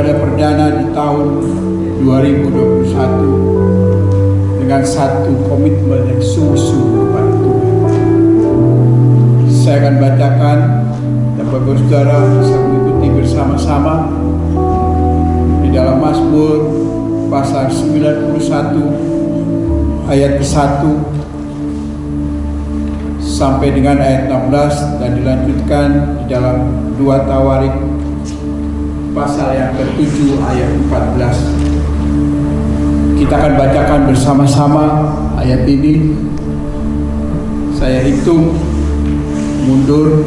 ibadah perdana di tahun 2021 dengan satu komitmen yang sungguh-sungguh kepada Tuhan. Saya akan bacakan dan Bapak Saudara bisa mengikuti bersama-sama di dalam Mazmur pasal 91 ayat ke-1 sampai dengan ayat 16 dan dilanjutkan di dalam 2 Tawarik pasal yang ke-7 ayat 14. Kita akan bacakan bersama-sama ayat ini. Saya hitung mundur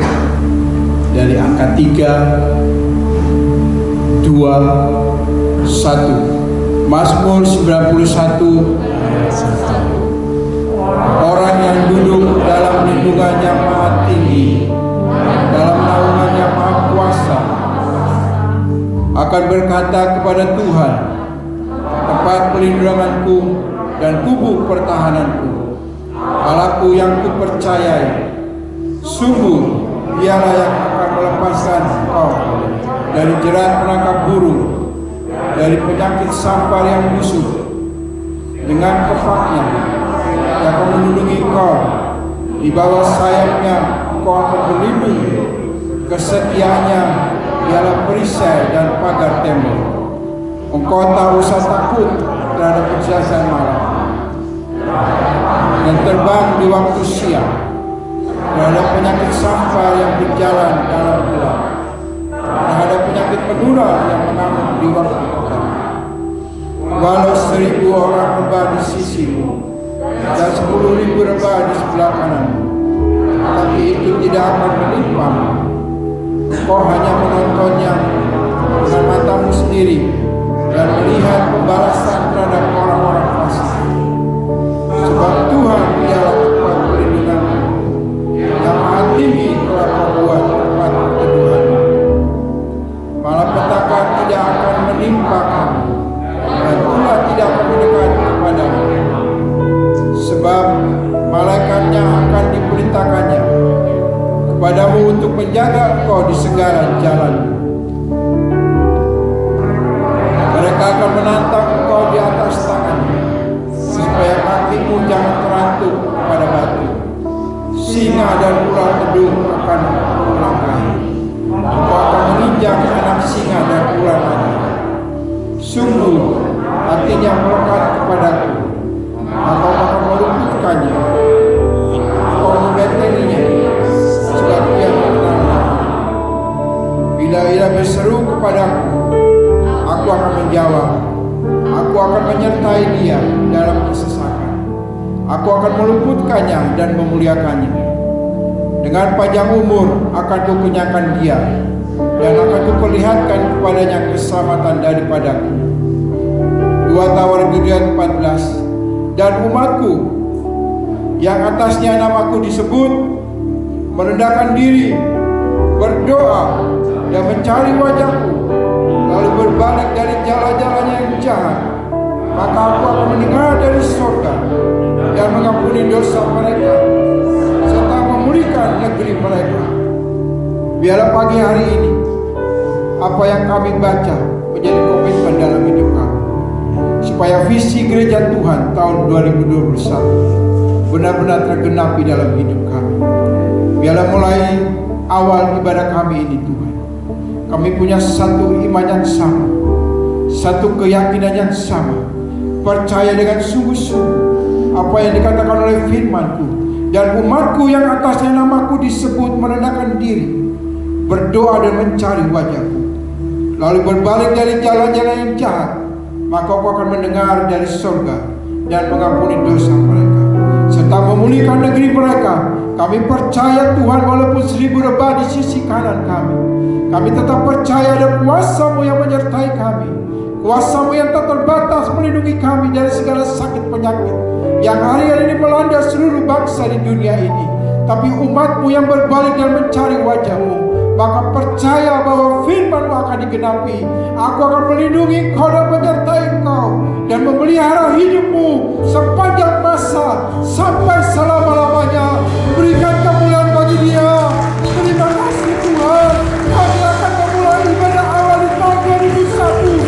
dari angka 3, 2, 1. Mazmur 91 ayat 1. Orang yang duduk dalam lindungan yang maha tinggi, dalam naungan yang maha kuasa, akan berkata kepada Tuhan, tempat perlindunganku dan kubu pertahananku, Allahku yang kupercayai. Sungguh dialah yang akan melepaskan engkau dari jerat penangkap burung, dari penyakit sampar yang busuk. Dengan kepaknya yang akan melindungi engkau, di bawah sayapnya engkau akan berlindung. Kesetiaannya ialah perisai dan pagar tembok. Engkau tak usah takut terhadap kejahatan malam, dan terbang di waktu siang, terhadap penyakit sampar yang berjalan dalam gelap, terhadap penyakit menular yang mengamuk di waktu petang. Walau 1000 orang rebah di sisimu dan 10.000 rebah di sebelah kananmu, tapi itu tidak akan menimpamu. Kau hanya menontonnya dengan matamu sendiri dan melihat pembalasan terhadap orang-orang fasik. Sebab Tuhan ialah tempat perlindunganmu, yang maha tinggi telah kau buat tempat perteduhanmu. Malapetaka tidak akan menimpa kamu, dan ular tidak akan mendekat kepadamu. Sebab malaikatnya akan diperintahkannya kepadamu untuk menjaga engkau di segala jalanmu. Mereka akan menantang engkau di atas tangannya, supaya kakimu jangan terantuk pada batu. Singa dan ular tedung akan melangkahi. Engkau akan menginjak anak singa dan ular tadi. Sungguh hatinya melekat kepadaku, engkau akan meluputkannya. Engkau membenteninya, sebab ia mengenal aku. Bila ia berseru kepadaku, aku akan menjawab. Aku akan menyertai dia dalam kesesakan. Aku akan meluputkannya dan memuliakannya. Dengan panjang umur akan kukenyangkan dia, dan akan kuperlihatkan kepadanya keselamatan daripadaku. 2 Tawarik 14. Dan umatku yang atasnya namaku disebut merendahkan diri, berdoa dan mencari wajahku, lalu berbalik dari jalan-jalannya yang jahat, maka aku akan mendengar dari surga dan mengampuni dosa mereka, serta memulihkan negeri mereka. Biarlah pagi hari ini apa yang kami baca menjadi komitmen dalam hidup kami, supaya visi gereja Tuhan tahun 2021 benar-benar tergenapi dalam hidup kami. Biarlah mulai awal ibadah kami ini Tuhan, kami punya satu iman yang sama, satu keyakinan yang sama, percaya dengan sungguh-sungguh apa yang dikatakan oleh firman-Ku, dan umatku yang atasnya namaku disebut merendahkan diri, berdoa dan mencari wajah-Ku, lalu berbalik dari jalan-jalan yang jahat, maka Aku akan mendengar dari surga dan mengampuni dosa mereka, serta memulihkan negeri mereka. Kami percaya Tuhan, walaupun 1000 rebah di sisi kanan kami tetap percaya ada kuasa-Mu yang menyertai kami, kuasa-Mu yang tak terbatas melindungi kami dari segala sakit penyakit yang hari-hari ini melanda seluruh bangsa di dunia ini. Tapi umat-Mu yang berbalik dan mencari wajah-Mu, maka percaya bahwa firman-Mu akan digenapi. Aku akan melindungi engkau dan menyertai engkau, dan memelihara hidupmu sepanjang masa sampai selama-lamanya. Berikan kemuliaan bagi Dia. Terima kasih Tuhan. Kami akan memulai ibadah awal di tahun 2001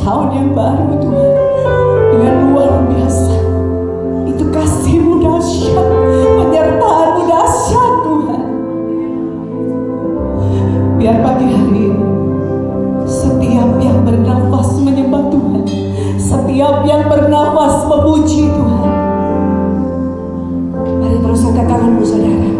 tahun yang baru Tuhan dengan luar biasa. Itu kasih-Mu dahsyat, penyertaan-Mu dahsyat Tuhan. Biar pagi hari ini setiap yang bernafas menyembah Tuhan, setiap yang bernafas memuji Tuhan. Mari terus angkat tanganmu saudara.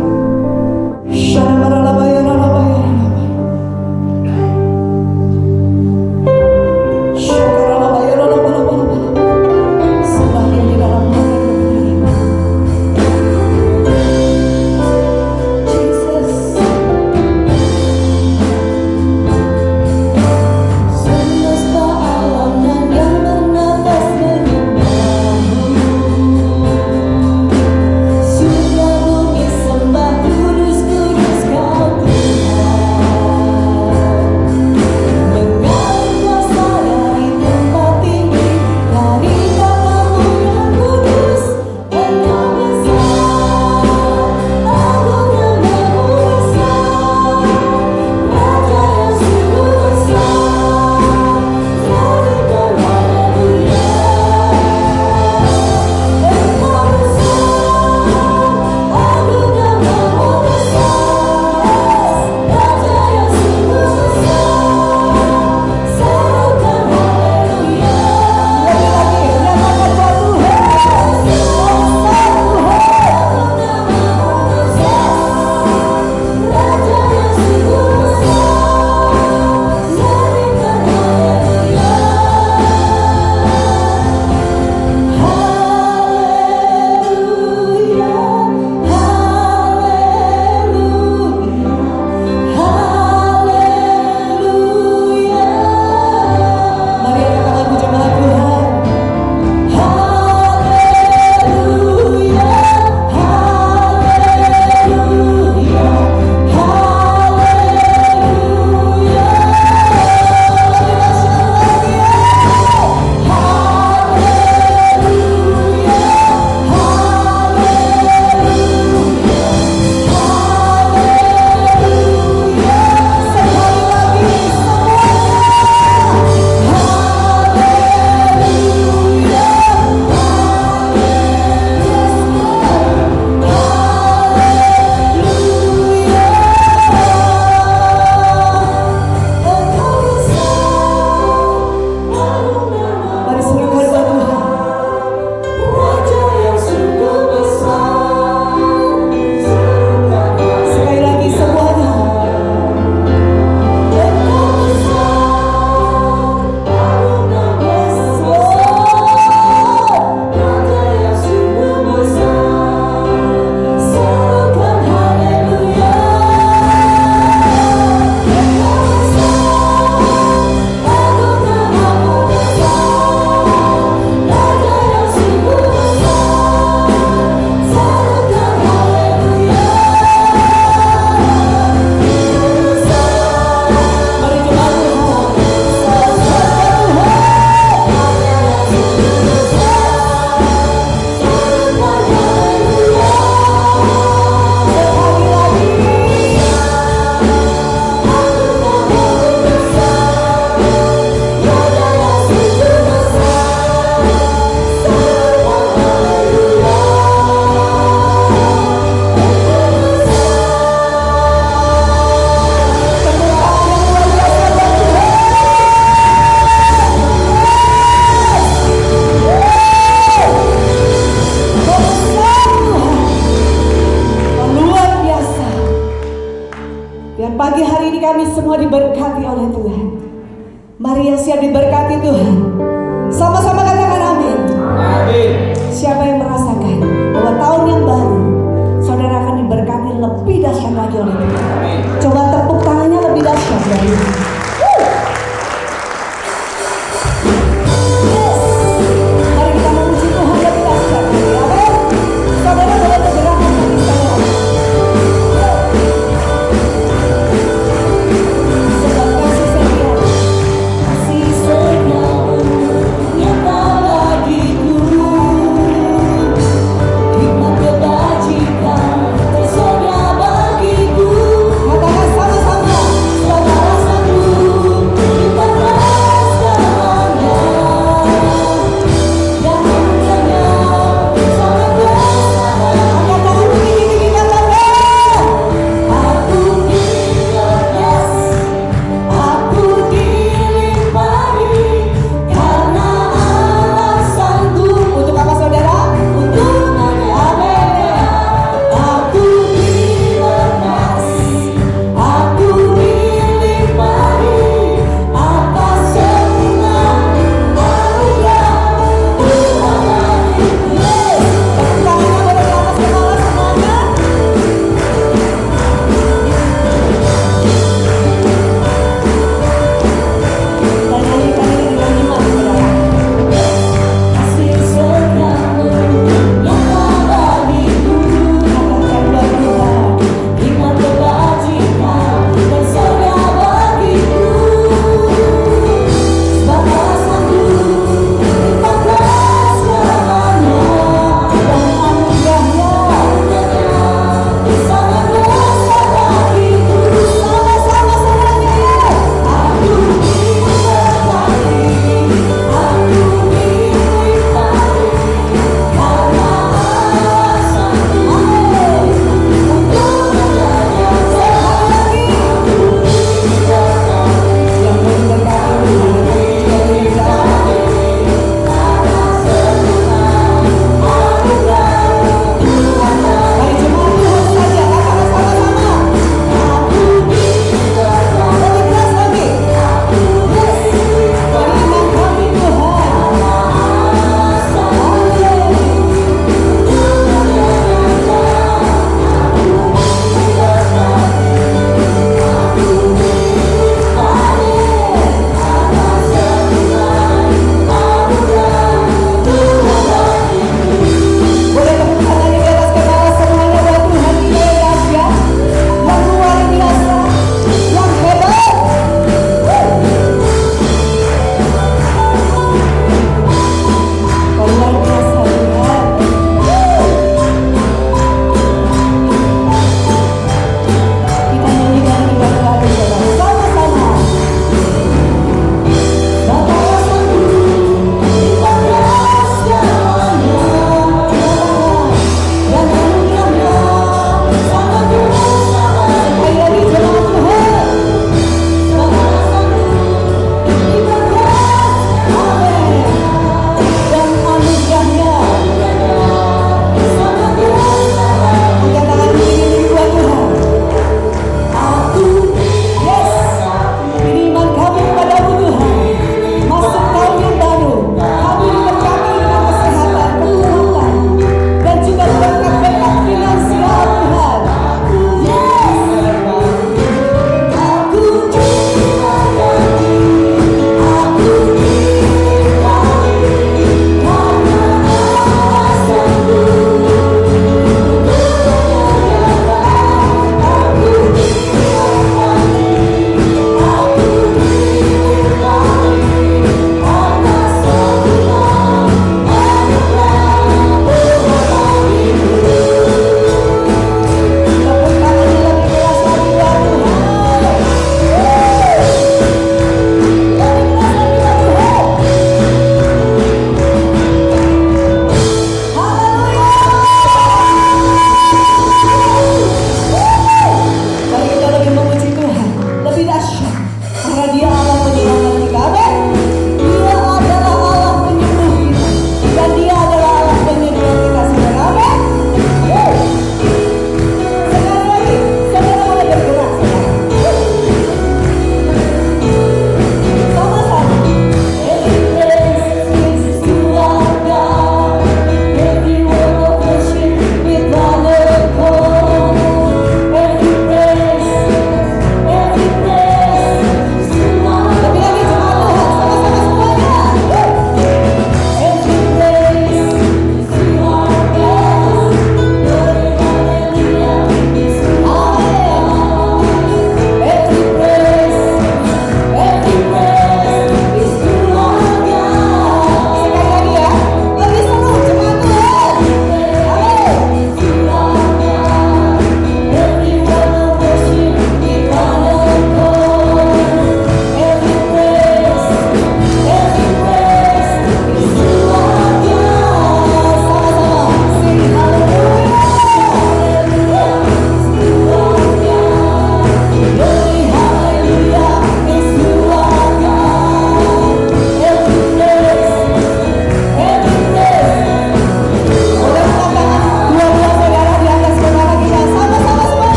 Semesta alam dan yang bernafas menyembah-Mu.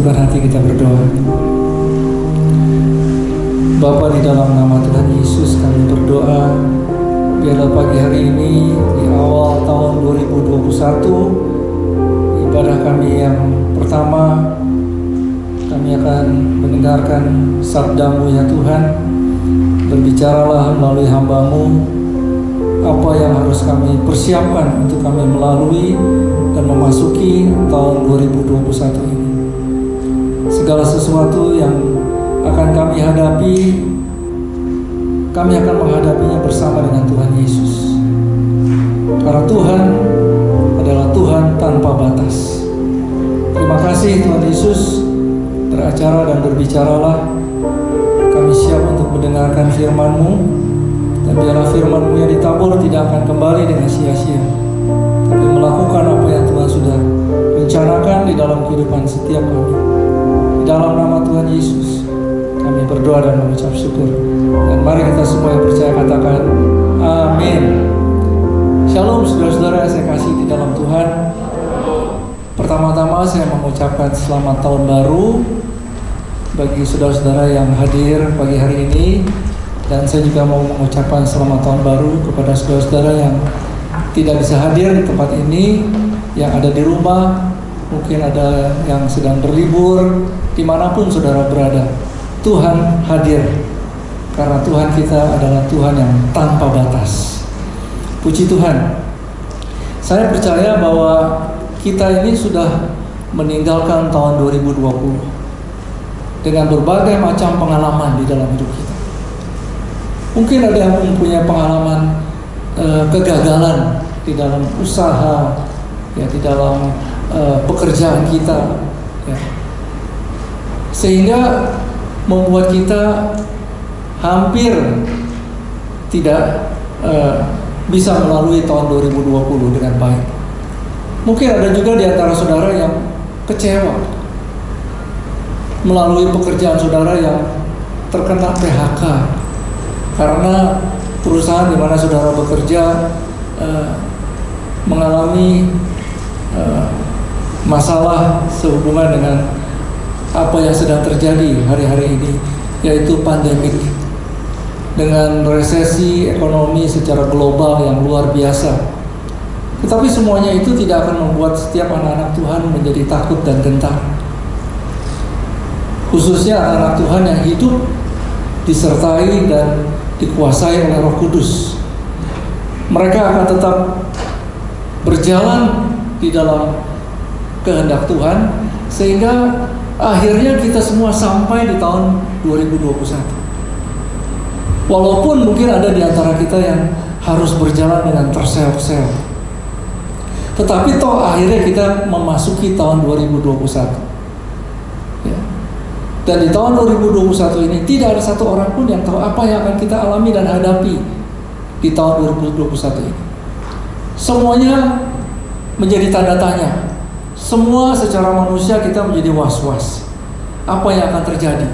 satukan hati kita berdoa. Bapa, di dalam nama Tuhan Yesus kami berdoa, biarlah pagi hari ini di awal tahun 2021, ibadah kami yang pertama, kami akan mendengarkan sabda-Mu ya Tuhan. Berbicaralah melalui hamba-Mu apa yang harus kami persiapkan untuk kami melalui dan memasuki tahun 2021 ini. Segala sesuatu yang akan kami hadapi, kami akan menghadapinya bersama dengan Tuhan Yesus. Karena Tuhan adalah Tuhan tanpa batas. Terima kasih Tuhan Yesus, beracara dan berbicaralah. Kami siap untuk mendengarkan firman-Mu, dan biarlah firman-Mu yang ditabur tidak akan kembali dengan sia-sia, tapi melakukan apa yang Tuhan sudah rencanakan di dalam kehidupan setiap kami. Di dalam nama Tuhan Yesus kami berdoa dan mengucap syukur. Dan mari kita semua yang percaya katakan amin. Shalom saudara-saudara yang saya kasih di dalam Tuhan. Pertama-tama saya mengucapkan selamat tahun baru bagi saudara-saudara yang hadir pagi hari ini. Dan saya juga mau mengucapkan selamat tahun baru kepada saudara-saudara yang tidak bisa hadir di tempat ini, yang ada di rumah, mungkin ada yang sedang berlibur, dimanapun saudara berada. Tuhan hadir, karena Tuhan kita adalah Tuhan yang tanpa batas. Puji Tuhan. Saya percaya bahwa kita ini sudah meninggalkan tahun 2020 dengan berbagai macam pengalaman di dalam hidup kita. Mungkin ada yang mempunyai pengalaman kegagalan di dalam usaha, ya, di dalam pekerjaan kita, ya, sehingga membuat kita hampir tidak bisa melalui tahun 2020 dengan baik. Mungkin ada juga di antara saudara yang kecewa melalui pekerjaan saudara yang terkena PHK karena perusahaan di mana saudara bekerja mengalami masalah sehubungan dengan apa yang sedang terjadi hari-hari ini, yaitu pandemik, dengan resesi ekonomi secara global yang luar biasa. Tetapi semuanya itu tidak akan membuat setiap anak-anak Tuhan menjadi takut dan gentar. Khususnya anak-anak Tuhan yang hidup disertai dan dikuasai oleh Roh Kudus. Mereka akan tetap berjalan di dalam kehendak Tuhan, sehingga akhirnya kita semua sampai di tahun 2021. Walaupun mungkin ada di antara kita yang harus berjalan dengan terseok-seok, tetapi toh akhirnya kita memasuki tahun 2021. Ya. Dan di tahun 2021 ini tidak ada satu orang pun yang tahu apa yang akan kita alami dan hadapi di tahun 2021 ini. Semuanya menjadi tanda tanya. Semua secara manusia kita menjadi was-was. Apa yang akan terjadi?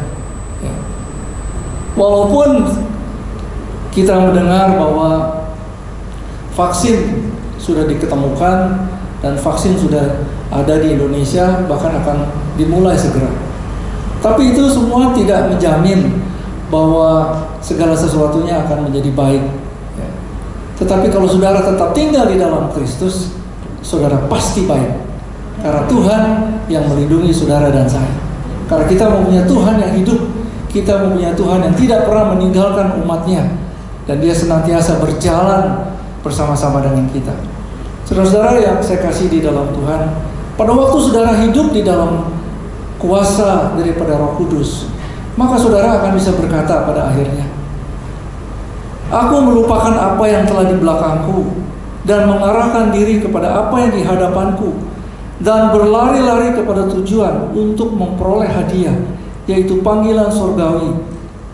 Ya. Walaupun kita mendengar bahwa vaksin sudah diketemukan dan vaksin sudah ada di Indonesia, bahkan akan dimulai segera. Tapi itu semua tidak menjamin bahwa segala sesuatunya akan menjadi baik. Ya. Tetapi kalau saudara tetap tinggal di dalam Kristus, saudara pasti baik. Karena Tuhan yang melindungi saudara dan saya. Karena kita mempunyai Tuhan yang hidup, kita mempunyai Tuhan yang tidak pernah meninggalkan umatnya, dan Dia senantiasa berjalan bersama-sama dengan kita. Saudara-saudara yang saya kasih di dalam Tuhan, pada waktu saudara hidup di dalam kuasa daripada Roh Kudus, maka saudara akan bisa berkata pada akhirnya, aku melupakan apa yang telah di belakangku dan mengarahkan diri kepada apa yang di hadapanku, dan berlari-lari kepada tujuan untuk memperoleh hadiah, yaitu panggilan surgawi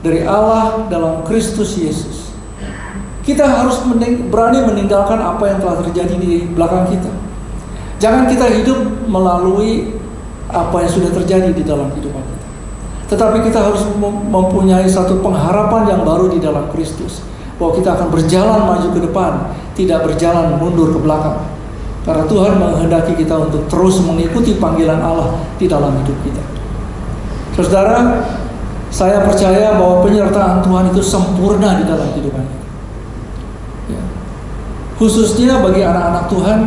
dari Allah dalam Kristus Yesus. Kita harus berani meninggalkan apa yang telah terjadi di belakang kita. Jangan kita hidup melalui apa yang sudah terjadi di dalam kehidupan kita, tetapi kita harus mempunyai satu pengharapan yang baru di dalam Kristus, bahwa kita akan berjalan maju ke depan, tidak berjalan mundur ke belakang. Karena Tuhan menghendaki kita untuk terus mengikuti panggilan Allah di dalam hidup kita. Saudara, saya percaya bahwa penyertaan Tuhan itu sempurna di dalam kehidupan kita. Ya. Khususnya bagi anak-anak Tuhan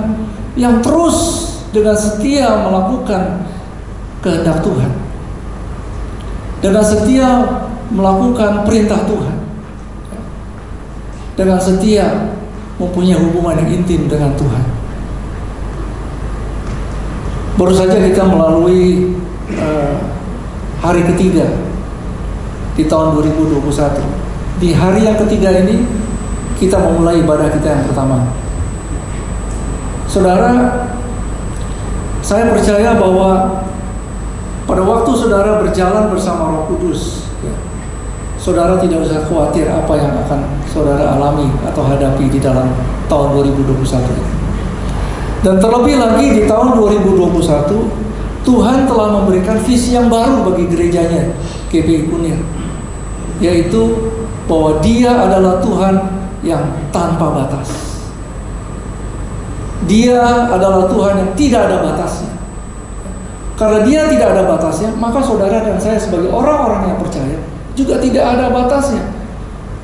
yang terus dengan setia melakukan kehendak Tuhan, dengan setia melakukan perintah Tuhan, dengan setia mempunyai hubungan yang intim dengan Tuhan. Baru saja kita melalui hari ketiga di tahun 2021. Di hari yang ketiga ini kita memulai ibadah kita yang pertama. Saudara, saya percaya bahwa pada waktu saudara berjalan bersama Roh Kudus, ya, saudara tidak usah khawatir apa yang akan saudara alami atau hadapi di dalam tahun 2021 ini. Dan terlebih lagi di tahun 2021, Tuhan telah memberikan visi yang baru bagi gerejanya GBI Kunir, yaitu bahwa Dia adalah Tuhan yang tanpa batas. Dia adalah Tuhan yang tidak ada batasnya. Karena Dia tidak ada batasnya, maka saudara dan saya sebagai orang-orang yang percaya juga tidak ada batasnya.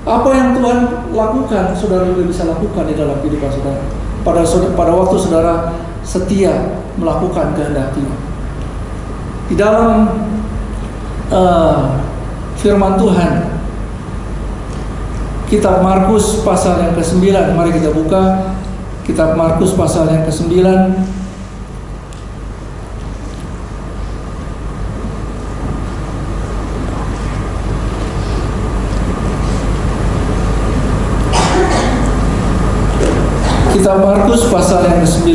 Apa yang Tuhan lakukan, saudara juga bisa lakukan di dalam kehidupan saudara. Pada waktu saudara setia melakukan kehendak Tuhan. Di dalam firman Tuhan, kitab Markus pasal yang ke-9, mari kita buka kitab Markus pasal yang ke-9. Kitab Markus pasal yang ke-9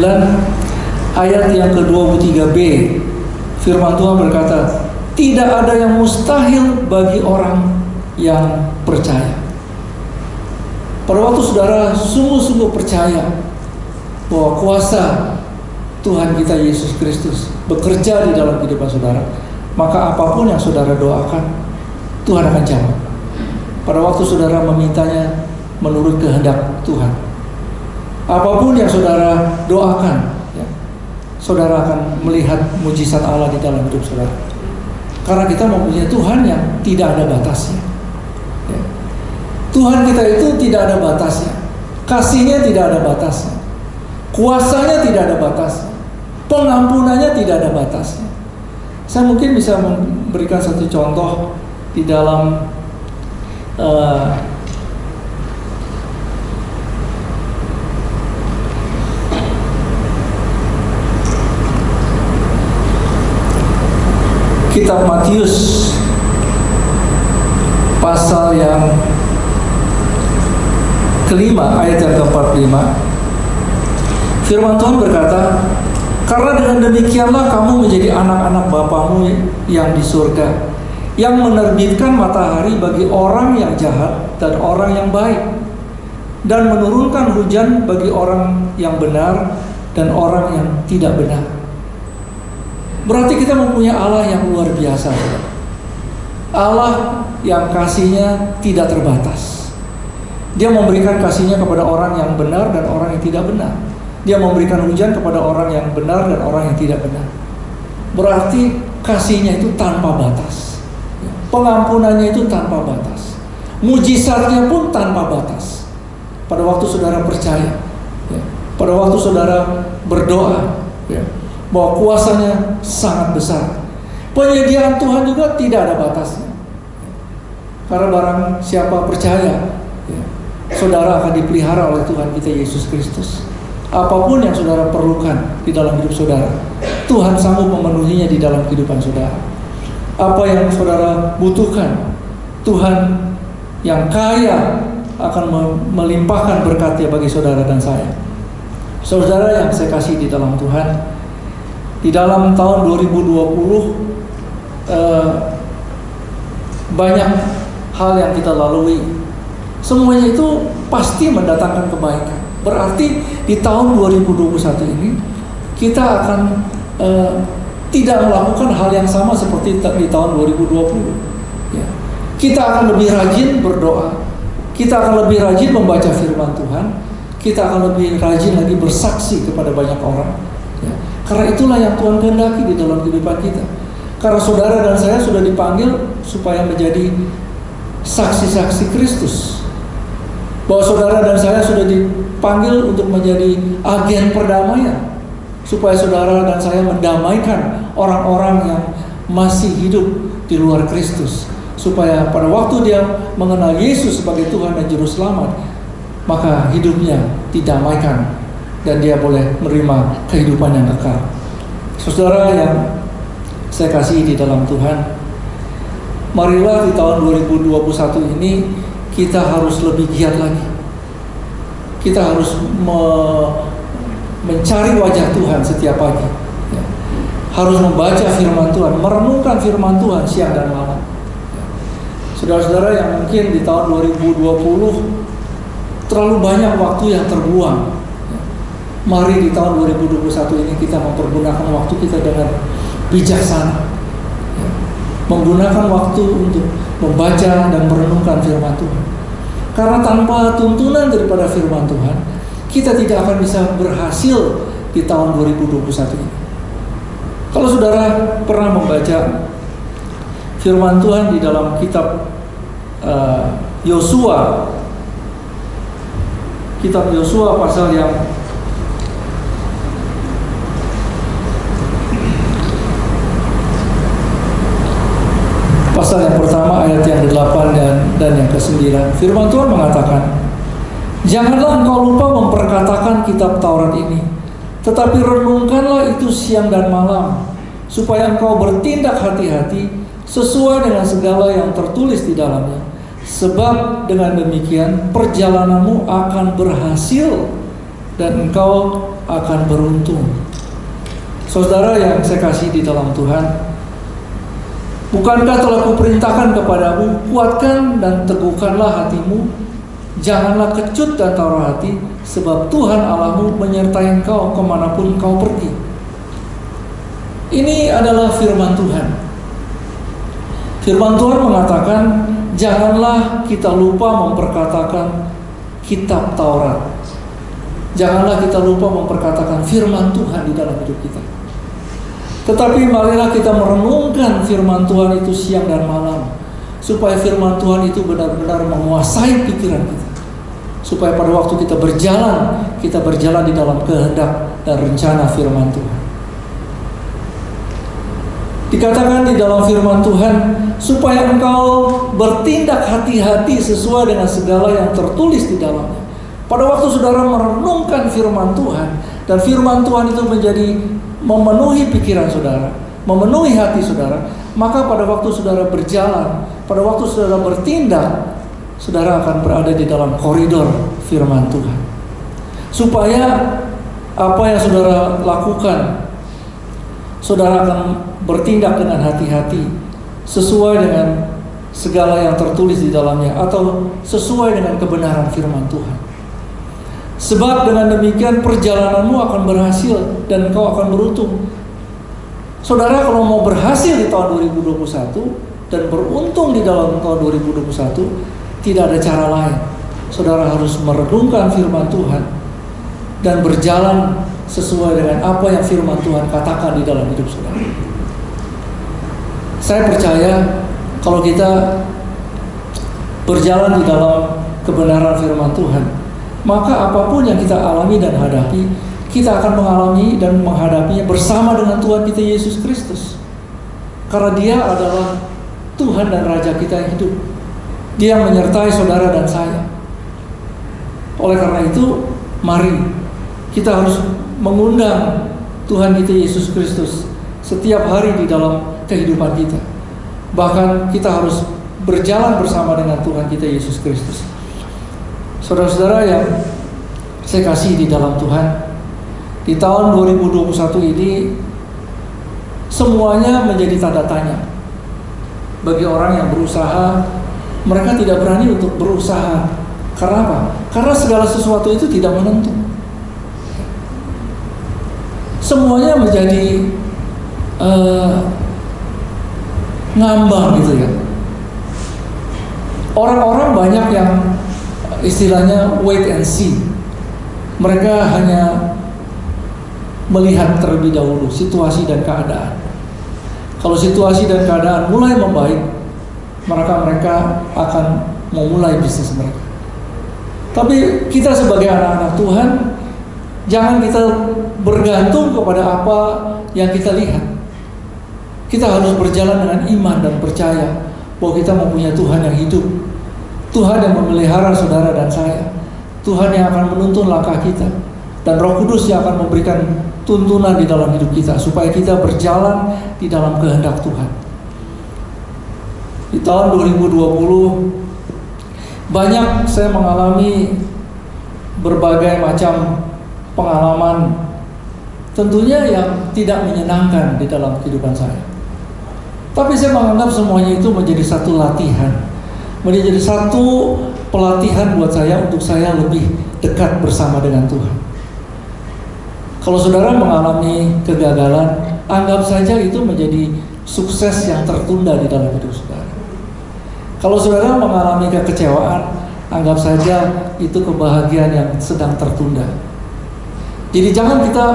ayat yang ke-23b. Firman Tuhan berkata, tidak ada yang mustahil bagi orang yang percaya. Pada waktu saudara sungguh-sungguh percaya bahwa kuasa Tuhan kita Yesus Kristus bekerja di dalam kehidupan saudara, maka apapun yang saudara doakan, Tuhan akan jawab. Pada waktu saudara memintanya menurut kehendak Tuhan, apapun yang saudara doakan, ya, saudara akan melihat mujizat Allah di dalam hidup saudara. Karena kita mempunyai Tuhan yang tidak ada batasnya. Ya. Tuhan kita itu tidak ada batasnya. Kasih-Nya tidak ada batasnya. Kuasa-Nya tidak ada batasnya. Pengampunannya tidak ada batasnya. Saya mungkin bisa memberikan satu contoh di dalam kitab Matius pasal yang kelima ayat yang ke-45. Firman Tuhan berkata, karena dengan demikianlah kamu menjadi anak-anak Bapamu yang di surga, yang menerbitkan matahari bagi orang yang jahat dan orang yang baik, dan menurunkan hujan bagi orang yang benar dan orang yang tidak benar. Berarti kita mempunyai Allah yang luar biasa. Allah yang kasih-Nya tidak terbatas. Dia memberikan kasih-Nya kepada orang yang benar dan orang yang tidak benar. Dia memberikan hujan kepada orang yang benar dan orang yang tidak benar. Berarti kasih-Nya itu tanpa batas. Pengampunannya itu tanpa batas. Mujizatnya pun tanpa batas. Pada waktu saudara percaya, pada waktu saudara berdoa, bahwa kuasa-Nya sangat besar. Penyediaan Tuhan juga tidak ada batasnya. Karena barang siapa percaya, saudara akan dipelihara oleh Tuhan kita Yesus Kristus. Apapun yang saudara perlukan di dalam hidup saudara, Tuhan sanggup memenuhinya di dalam kehidupan saudara. Apa yang saudara butuhkan, Tuhan yang kaya akan melimpahkan berkat-Nya bagi saudara dan saya. Saudara yang saya kasih di dalam Tuhan, di dalam tahun 2020 banyak hal yang kita lalui. Semuanya itu pasti mendatangkan kebaikan. Berarti di tahun 2021 ini kita akan tidak melakukan hal yang sama seperti di tahun 2020. Ya. Kita akan lebih rajin berdoa. Kita akan lebih rajin membaca firman Tuhan. Kita akan lebih rajin lagi bersaksi kepada banyak orang. Ya. Karena itulah yang Tuhan kehendaki di dalam kehidupan kita. Karena saudara dan saya sudah dipanggil supaya menjadi saksi-saksi Kristus. Bahwa saudara dan saya sudah dipanggil untuk menjadi agen perdamaian, supaya saudara dan saya mendamaikan orang-orang yang masih hidup di luar Kristus, supaya pada waktu dia mengenal Yesus sebagai Tuhan dan Juru Selamat, maka hidupnya didamaikan dan dia boleh menerima kehidupan yang kekal. Saudara yang saya kasihi di dalam Tuhan, marilah di tahun 2021 ini kita harus lebih giat lagi. Kita harus mencari wajah Tuhan setiap pagi, ya. Harus membaca firman Tuhan, merenungkan firman Tuhan siang dan malam, ya. Saudara-saudara yang mungkin di tahun 2020 terlalu banyak waktu yang terbuang, ya. Mari di tahun 2021 ini kita mempergunakan waktu kita dengan bijaksana, ya. Menggunakan waktu untuk membaca dan merenungkan firman Tuhan. Karena tanpa tuntunan daripada firman Tuhan, kita tidak akan bisa berhasil di tahun 2021 ini. Kalau saudara pernah membaca firman Tuhan di dalam kitab Yosua, kitab Yosua pasal yang pasal yang pertama ayat yang ke-8 dan yang ke-9, firman Tuhan mengatakan, "Janganlah engkau lupa memperkatakan kitab Taurat ini, tetapi renungkanlah itu siang dan malam, supaya engkau bertindak hati-hati sesuai dengan segala yang tertulis di dalamnya. Sebab dengan demikian perjalananmu akan berhasil dan engkau akan beruntung." Saudara yang saya kasih di dalam Tuhan, bukankah telah kuperintahkan kepadamu, kuatkan dan teguhkanlah hatimu, janganlah kecut dan taruh hati, sebab Tuhan Allahmu menyertai engkau kemanapun engkau pergi. Ini adalah firman Tuhan. Firman Tuhan mengatakan, janganlah kita lupa memperkatakan kitab Taurat. Janganlah kita lupa memperkatakan firman Tuhan di dalam hidup kita. Tetapi marilah kita merenungkan firman Tuhan itu siang dan malam, supaya firman Tuhan itu benar-benar menguasai pikiran kita, supaya pada waktu kita berjalan di dalam kehendak dan rencana firman Tuhan. Dikatakan di dalam firman Tuhan, supaya engkau bertindak hati-hati sesuai dengan segala yang tertulis di dalamnya. Pada waktu saudara merenungkan firman Tuhan, dan firman Tuhan itu menjadi memenuhi pikiran saudara, memenuhi hati saudara, maka pada waktu saudara berjalan, pada waktu saudara bertindak, saudara akan berada di dalam koridor firman Tuhan. Supaya apa yang saudara lakukan, saudara akan bertindak dengan hati-hati sesuai dengan segala yang tertulis di dalamnya, atau sesuai dengan kebenaran firman Tuhan. Sebab dengan demikian perjalananmu akan berhasil dan engkau akan beruntung. Saudara, kalau mau berhasil di tahun 2021 dan beruntung di dalam tahun 2021, tidak ada cara lain. Saudara harus merenungkan firman Tuhan dan berjalan sesuai dengan apa yang firman Tuhan katakan di dalam hidup saudara. Saya percaya kalau kita berjalan di dalam kebenaran firman Tuhan, maka apapun yang kita alami dan hadapi, kita akan mengalami dan menghadapinya bersama dengan Tuhan kita Yesus Kristus. Karena Dia adalah Tuhan dan Raja kita yang hidup. Dia menyertai saudara dan saya. Oleh karena itu, mari kita harus mengundang Tuhan kita Yesus Kristus setiap hari di dalam kehidupan kita. Bahkan kita harus berjalan bersama dengan Tuhan kita Yesus Kristus. Saudara-saudara yang saya kasih di dalam Tuhan, di tahun 2021 ini semuanya menjadi tanda tanya. Bagi orang yang berusaha, mereka tidak berani untuk berusaha. Karena apa? Karena segala sesuatu itu tidak menentu. Semuanya menjadi ngambang gitu ya. Orang-orang banyak yang istilahnya wait and see. Mereka hanya melihat terlebih dahulu situasi dan keadaan. Kalau situasi dan keadaan mulai membaik, mereka akan memulai bisnis mereka. Tapi kita sebagai anak-anak Tuhan, jangan kita bergantung kepada apa yang kita lihat. Kita harus berjalan dengan iman dan percaya bahwa kita mempunyai Tuhan yang hidup, Tuhan yang memelihara saudara dan saya, Tuhan yang akan menuntun langkah kita, dan Roh Kudus yang akan memberikan tuntunan di dalam hidup kita supaya kita berjalan di dalam kehendak Tuhan. Di tahun 2020 banyak saya mengalami berbagai macam pengalaman, tentunya yang tidak menyenangkan di dalam kehidupan saya. Tapi saya menganggap semuanya itu menjadi satu latihan, menjadi satu pelatihan buat saya untuk saya lebih dekat bersama dengan Tuhan. Kalau saudara mengalami kegagalan, anggap saja itu menjadi sukses yang tertunda di dalam hidup saudara. Kalau saudara mengalami kekecewaan, anggap saja itu kebahagiaan yang sedang tertunda. Jadi jangan kita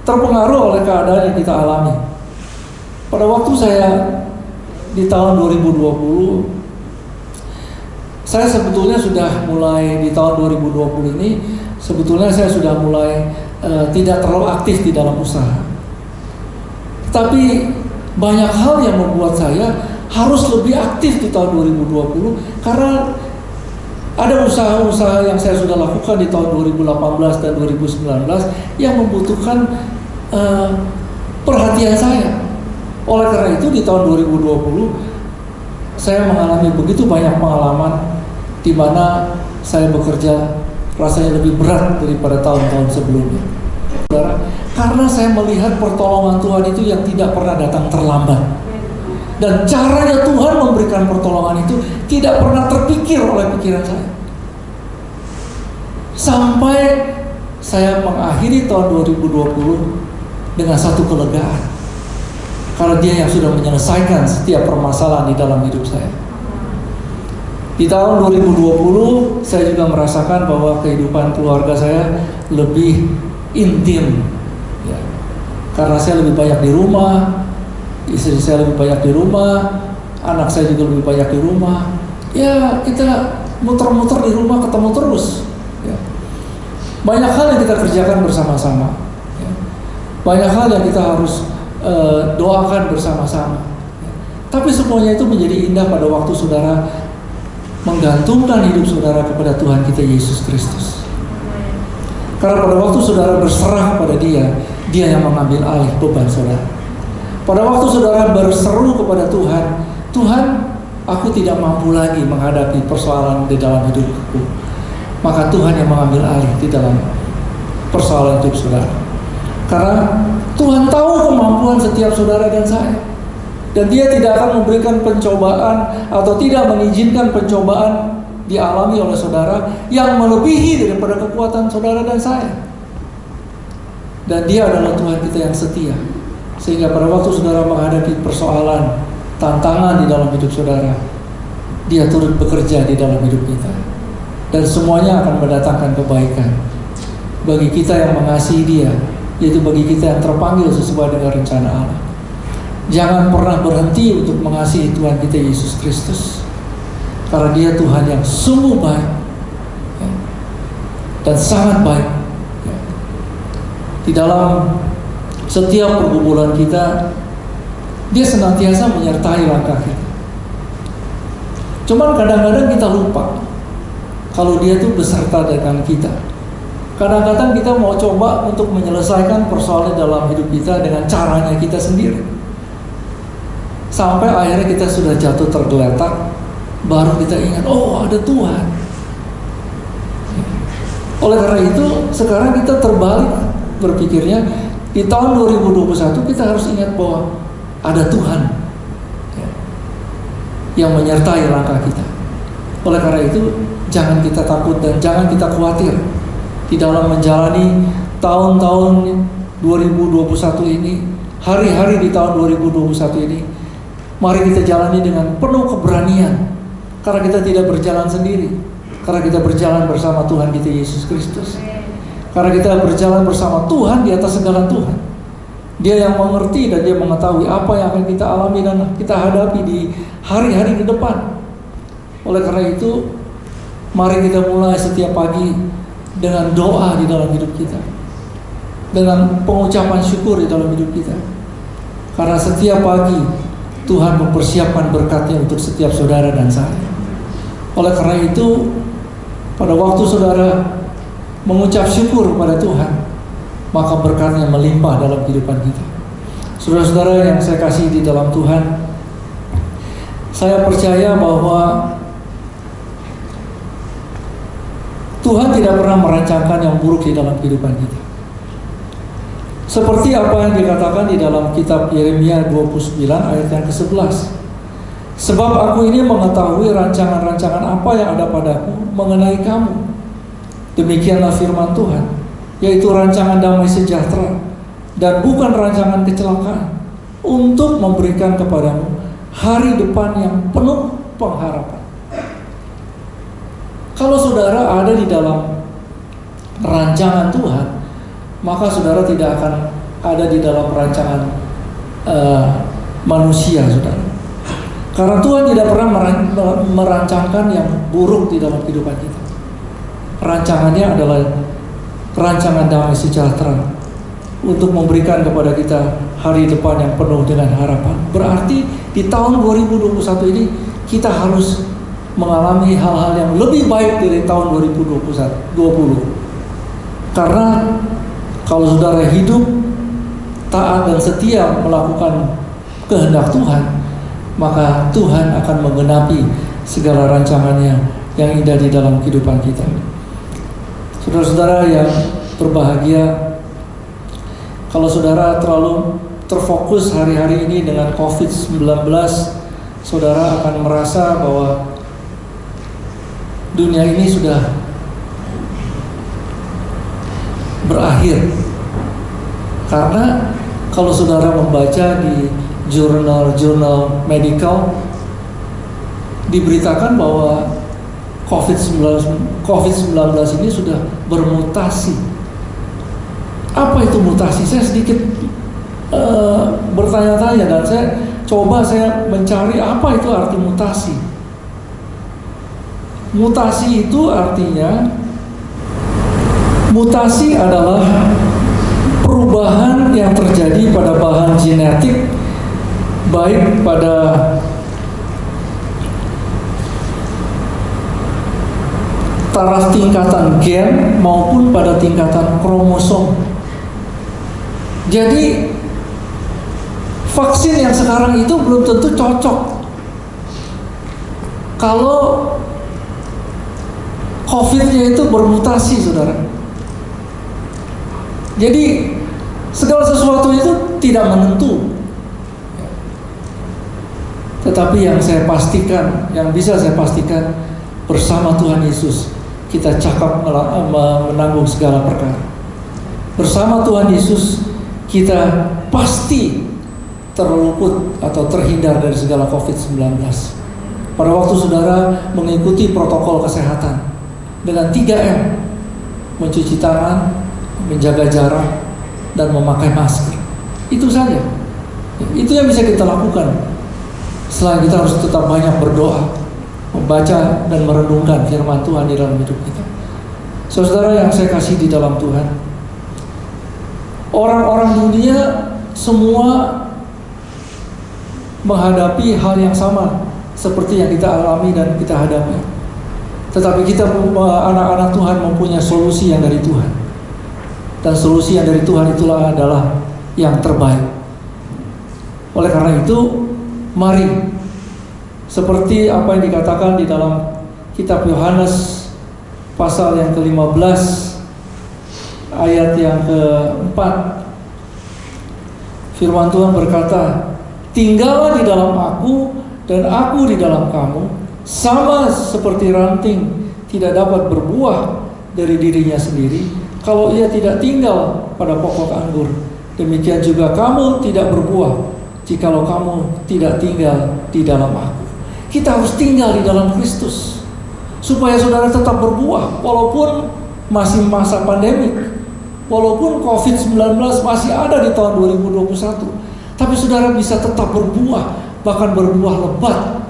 terpengaruh oleh keadaan yang kita alami. Pada waktu saya di tahun 2020, saya sebetulnya sudah mulai di tahun 2020 ini, sebetulnya saya sudah mulai tidak terlalu aktif di dalam usaha. Tapi banyak hal yang membuat saya harus lebih aktif di tahun 2020 karena ada usaha-usaha yang saya sudah lakukan di tahun 2018 dan 2019 yang membutuhkan perhatian saya. Oleh karena itu di tahun 2020 saya mengalami begitu banyak pengalaman di mana saya bekerja rasanya lebih berat daripada tahun-tahun sebelumnya. Saudara, karena saya melihat pertolongan Tuhan itu yang tidak pernah datang terlambat. Dan caranya Tuhan memberikan pertolongan itu tidak pernah terpikir oleh pikiran saya. Sampai saya mengakhiri tahun 2020 dengan satu kelegaan. Karena Dia yang sudah menyelesaikan setiap permasalahan di dalam hidup saya. Di tahun 2020 saya juga merasakan bahwa kehidupan keluarga saya lebih intim ya. Karena saya lebih banyak di rumah, istri saya lebih banyak di rumah, anak saya juga lebih banyak di rumah. Ya kita muter-muter di rumah, ketemu terus ya. Banyak hal yang kita kerjakan bersama-sama ya. Banyak hal yang kita harus doakan bersama-sama ya. Tapi semuanya itu menjadi indah pada waktu saudara menggantungkan hidup saudara kepada Tuhan kita Yesus Kristus. Karena pada waktu saudara berserah kepada Dia, Dia yang mengambil alih beban saudara. Pada waktu saudara berseru kepada Tuhan, Tuhan, aku tidak mampu lagi menghadapi persoalan di dalam hidupku, maka Tuhan yang mengambil alih di dalam persoalan hidup saudara. Karena Tuhan tahu kemampuan setiap saudara dan saya, dan Dia tidak akan memberikan pencobaan atau tidak mengizinkan pencobaan dialami oleh saudara yang melebihi daripada kekuatan saudara dan saya. Dan Dia adalah Tuhan kita yang setia, sehingga pada waktu saudara menghadapi persoalan, tantangan di dalam hidup saudara, Dia turut bekerja di dalam hidup kita, dan semuanya akan mendatangkan kebaikan bagi kita yang mengasihi Dia, yaitu bagi kita yang terpanggil sesuai dengan rencana Allah. Jangan pernah berhenti untuk mengasihi Tuhan kita Yesus Kristus, karena Dia Tuhan yang sungguh baik ya, dan sangat baik ya. Di dalam setiap pergumulan kita, Dia senantiasa menyertai langkah kita. Cuman kadang-kadang kita lupa kalau Dia tuh beserta dengan kita. Kadang-kadang kita mau coba untuk menyelesaikan persoalan dalam hidup kita dengan caranya kita sendiri, sampai akhirnya kita sudah jatuh tergeletak, baru kita ingat, oh ada Tuhan. Oleh karena itu sekarang kita terbalik berpikirnya. Di tahun 2021 kita harus ingat bahwa ada Tuhan ya, yang menyertai langkah kita. Oleh karena itu jangan kita takut dan jangan kita khawatir di dalam menjalani tahun-tahun 2021 ini, hari-hari di tahun 2021 ini. Mari kita jalani dengan penuh keberanian, karena kita tidak berjalan sendiri, karena kita berjalan bersama Tuhan kita Yesus Kristus, karena kita berjalan bersama Tuhan di atas segala Tuhan. Dia yang mengerti dan dia mengetahui apa yang akan kita alami dan kita hadapi di hari-hari ke depan. Oleh karena itu, mari kita mulai setiap pagi dengan doa di dalam hidup kita, dengan pengucapan syukur di dalam hidup kita. Karena setiap pagi Tuhan mempersiapkan berkat-Nya untuk setiap saudara dan saya. Oleh karena itu, pada waktu saudara mengucap syukur kepada Tuhan, maka berkat-Nya melimpah dalam kehidupan kita. Saudara-saudara yang saya kasih di dalam Tuhan, saya percaya bahwa Tuhan tidak pernah merancangkan yang buruk di dalam kehidupan kita. Seperti apa yang dikatakan di dalam kitab Yeremia 29 ayat yang ke-11. Sebab aku ini mengetahui rancangan-rancangan apa yang ada padaku mengenai kamu. Demikianlah firman Tuhan, yaitu rancangan damai sejahtera dan bukan rancangan kecelakaan, untuk memberikan kepadamu hari depan yang penuh pengharapan. Kalau saudara ada di dalam rancangan Tuhan, maka saudara tidak akan ada di dalam rancangan manusia, saudara. Karena Tuhan tidak pernah merancangkan yang buruk di dalam kehidupan kita. Rancangannya adalah rancangan damai sejahtera untuk memberikan kepada kita hari depan yang penuh dengan harapan. Berarti di tahun 2021 ini kita harus mengalami hal-hal yang lebih baik dari tahun 2020. Karena kalau saudara hidup taat dan setia melakukan kehendak Tuhan, maka Tuhan akan menggenapi segala rancangannya yang indah di dalam kehidupan kita. Saudara-saudara yang berbahagia, kalau saudara terlalu terfokus hari-hari ini dengan COVID-19, saudara akan merasa bahwa dunia ini sudah berakhir. Karena kalau saudara membaca di jurnal-jurnal medical, diberitakan bahwa COVID-19 ini sudah bermutasi. Apa itu mutasi? Saya sedikit bertanya-tanya dan saya mencari apa itu arti mutasi. Mutasi itu artinya, mutasi adalah perubahan yang terjadi pada bahan genetik, baik pada taraf tingkatan gen maupun pada tingkatan kromosom. Jadi vaksin yang sekarang itu belum tentu cocok kalau COVID-nya itu bermutasi, saudara. Jadi segala sesuatu itu tidak menentu. Tetapi yang bisa saya pastikan, bersama Tuhan Yesus kita cakap menanggung segala perkara. Bersama Tuhan Yesus kita pasti terluput atau terhindar dari segala COVID-19. Pada waktu saudara mengikuti protokol kesehatan dengan 3M, mencuci tangan, menjaga jarak, dan memakai masker. Itu saja. Itu yang bisa kita lakukan. Selain kita harus tetap banyak berdoa, membaca dan merenungkan firman Tuhan di dalam hidup kita. Saudara yang saya kasih di dalam Tuhan, orang-orang dunia semua menghadapi hal yang sama seperti yang kita alami dan kita hadapi. Tetapi kita anak-anak Tuhan mempunyai solusi yang dari Tuhan. Dan solusi yang dari Tuhan itulah adalah yang terbaik. Oleh karena itu, mari seperti apa yang dikatakan di dalam kitab Yohanes pasal yang ke-15 ayat yang ke-4, firman Tuhan berkata, tinggallah di dalam aku dan aku di dalam kamu, sama seperti ranting tidak dapat berbuah dari dirinya sendiri kalau ia tidak tinggal pada pokok anggur. Demikian juga kamu tidak berbuah jikalau kamu tidak tinggal di dalam aku. Kita harus tinggal di dalam Kristus supaya saudara tetap berbuah walaupun masih masa pandemik, Walaupun COVID-19 masih ada di tahun 2021, tapi saudara bisa tetap berbuah, bahkan berbuah lebat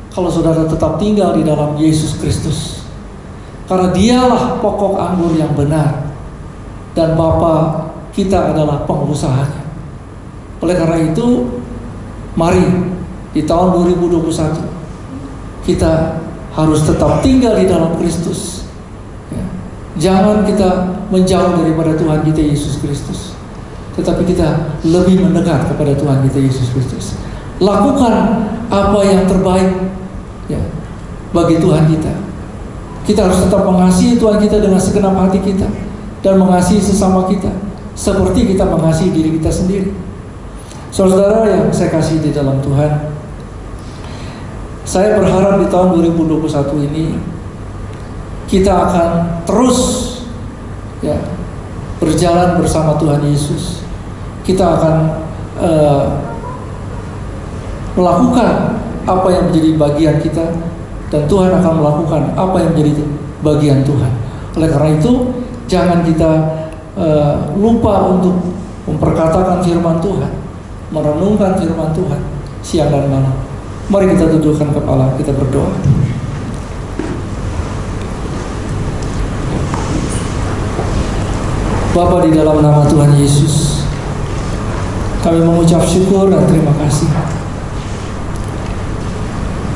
kalau saudara tetap tinggal di dalam Yesus Kristus. Karena dialah pokok anggur yang benar, dan Bapa kita adalah pengusahanya. Oleh karena itu, mari di tahun 2021 kita harus tetap tinggal di dalam Kristus. Jangan kita menjauh daripada Tuhan kita Yesus Kristus, tetapi kita lebih mendekat kepada Tuhan kita Yesus Kristus. Lakukan apa yang terbaik bagi Tuhan kita. Kita harus tetap mengasihi Tuhan kita dengan segenap hati kita, dan mengasihi sesama kita seperti kita mengasihi diri kita sendiri. Saudara yang saya kasih di dalam Tuhan, saya berharap di tahun 2021 ini kita akan terus berjalan bersama Tuhan Yesus. Kita akan melakukan apa yang menjadi bagian kita, dan Tuhan akan melakukan apa yang menjadi bagian Tuhan. Oleh karena itu, jangan kita lupa untuk memperkatakan firman Tuhan, merenungkan firman Tuhan siang dan malam. Mari kita tundukkan kepala, kita berdoa. Bapa, di dalam nama Tuhan Yesus, kami mengucap syukur dan terima kasih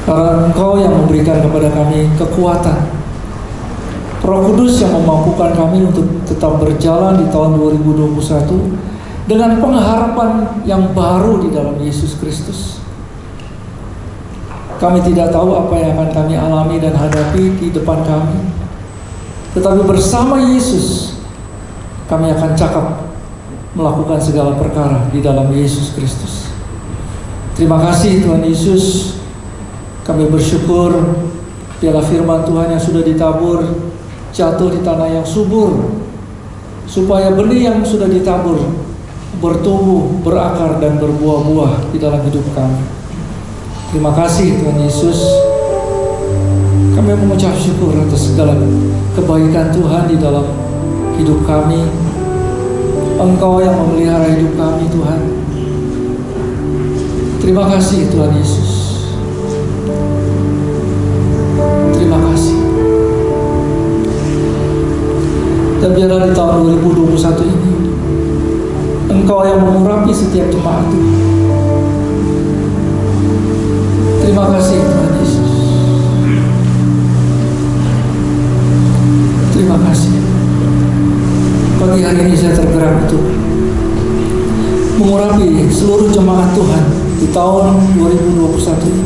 karena Engkau yang memberikan kepada kami kekuatan, Roh Kudus yang memampukan kami untuk tetap berjalan di tahun 2021 dengan pengharapan yang baru di dalam Yesus Kristus. Kami tidak tahu apa yang akan kami alami dan hadapi di depan kami, tetapi bersama Yesus kami akan cakap melakukan segala perkara di dalam Yesus Kristus. Terima kasih Tuhan Yesus. Kami bersyukur biarlah firman Tuhan yang sudah ditabur jatuh di tanah yang subur, supaya benih yang sudah ditabur bertumbuh, berakar, dan berbuah-buah di dalam hidup kami. Terima kasih Tuhan Yesus. Kami mengucap syukur atas segala kebaikan Tuhan di dalam hidup kami. Engkau yang memelihara hidup kami, Tuhan. Terima kasih Tuhan Yesus. Terima kasih. Dan biarlah di tahun 2021 ini Engkau yang mengurapi setiap jemaat Tuhan. Terima kasih Tuhan Yesus. Terima kasih. Pagi hari ini saya tergerak untuk mengurapi seluruh jemaat Tuhan di tahun 2021 ini.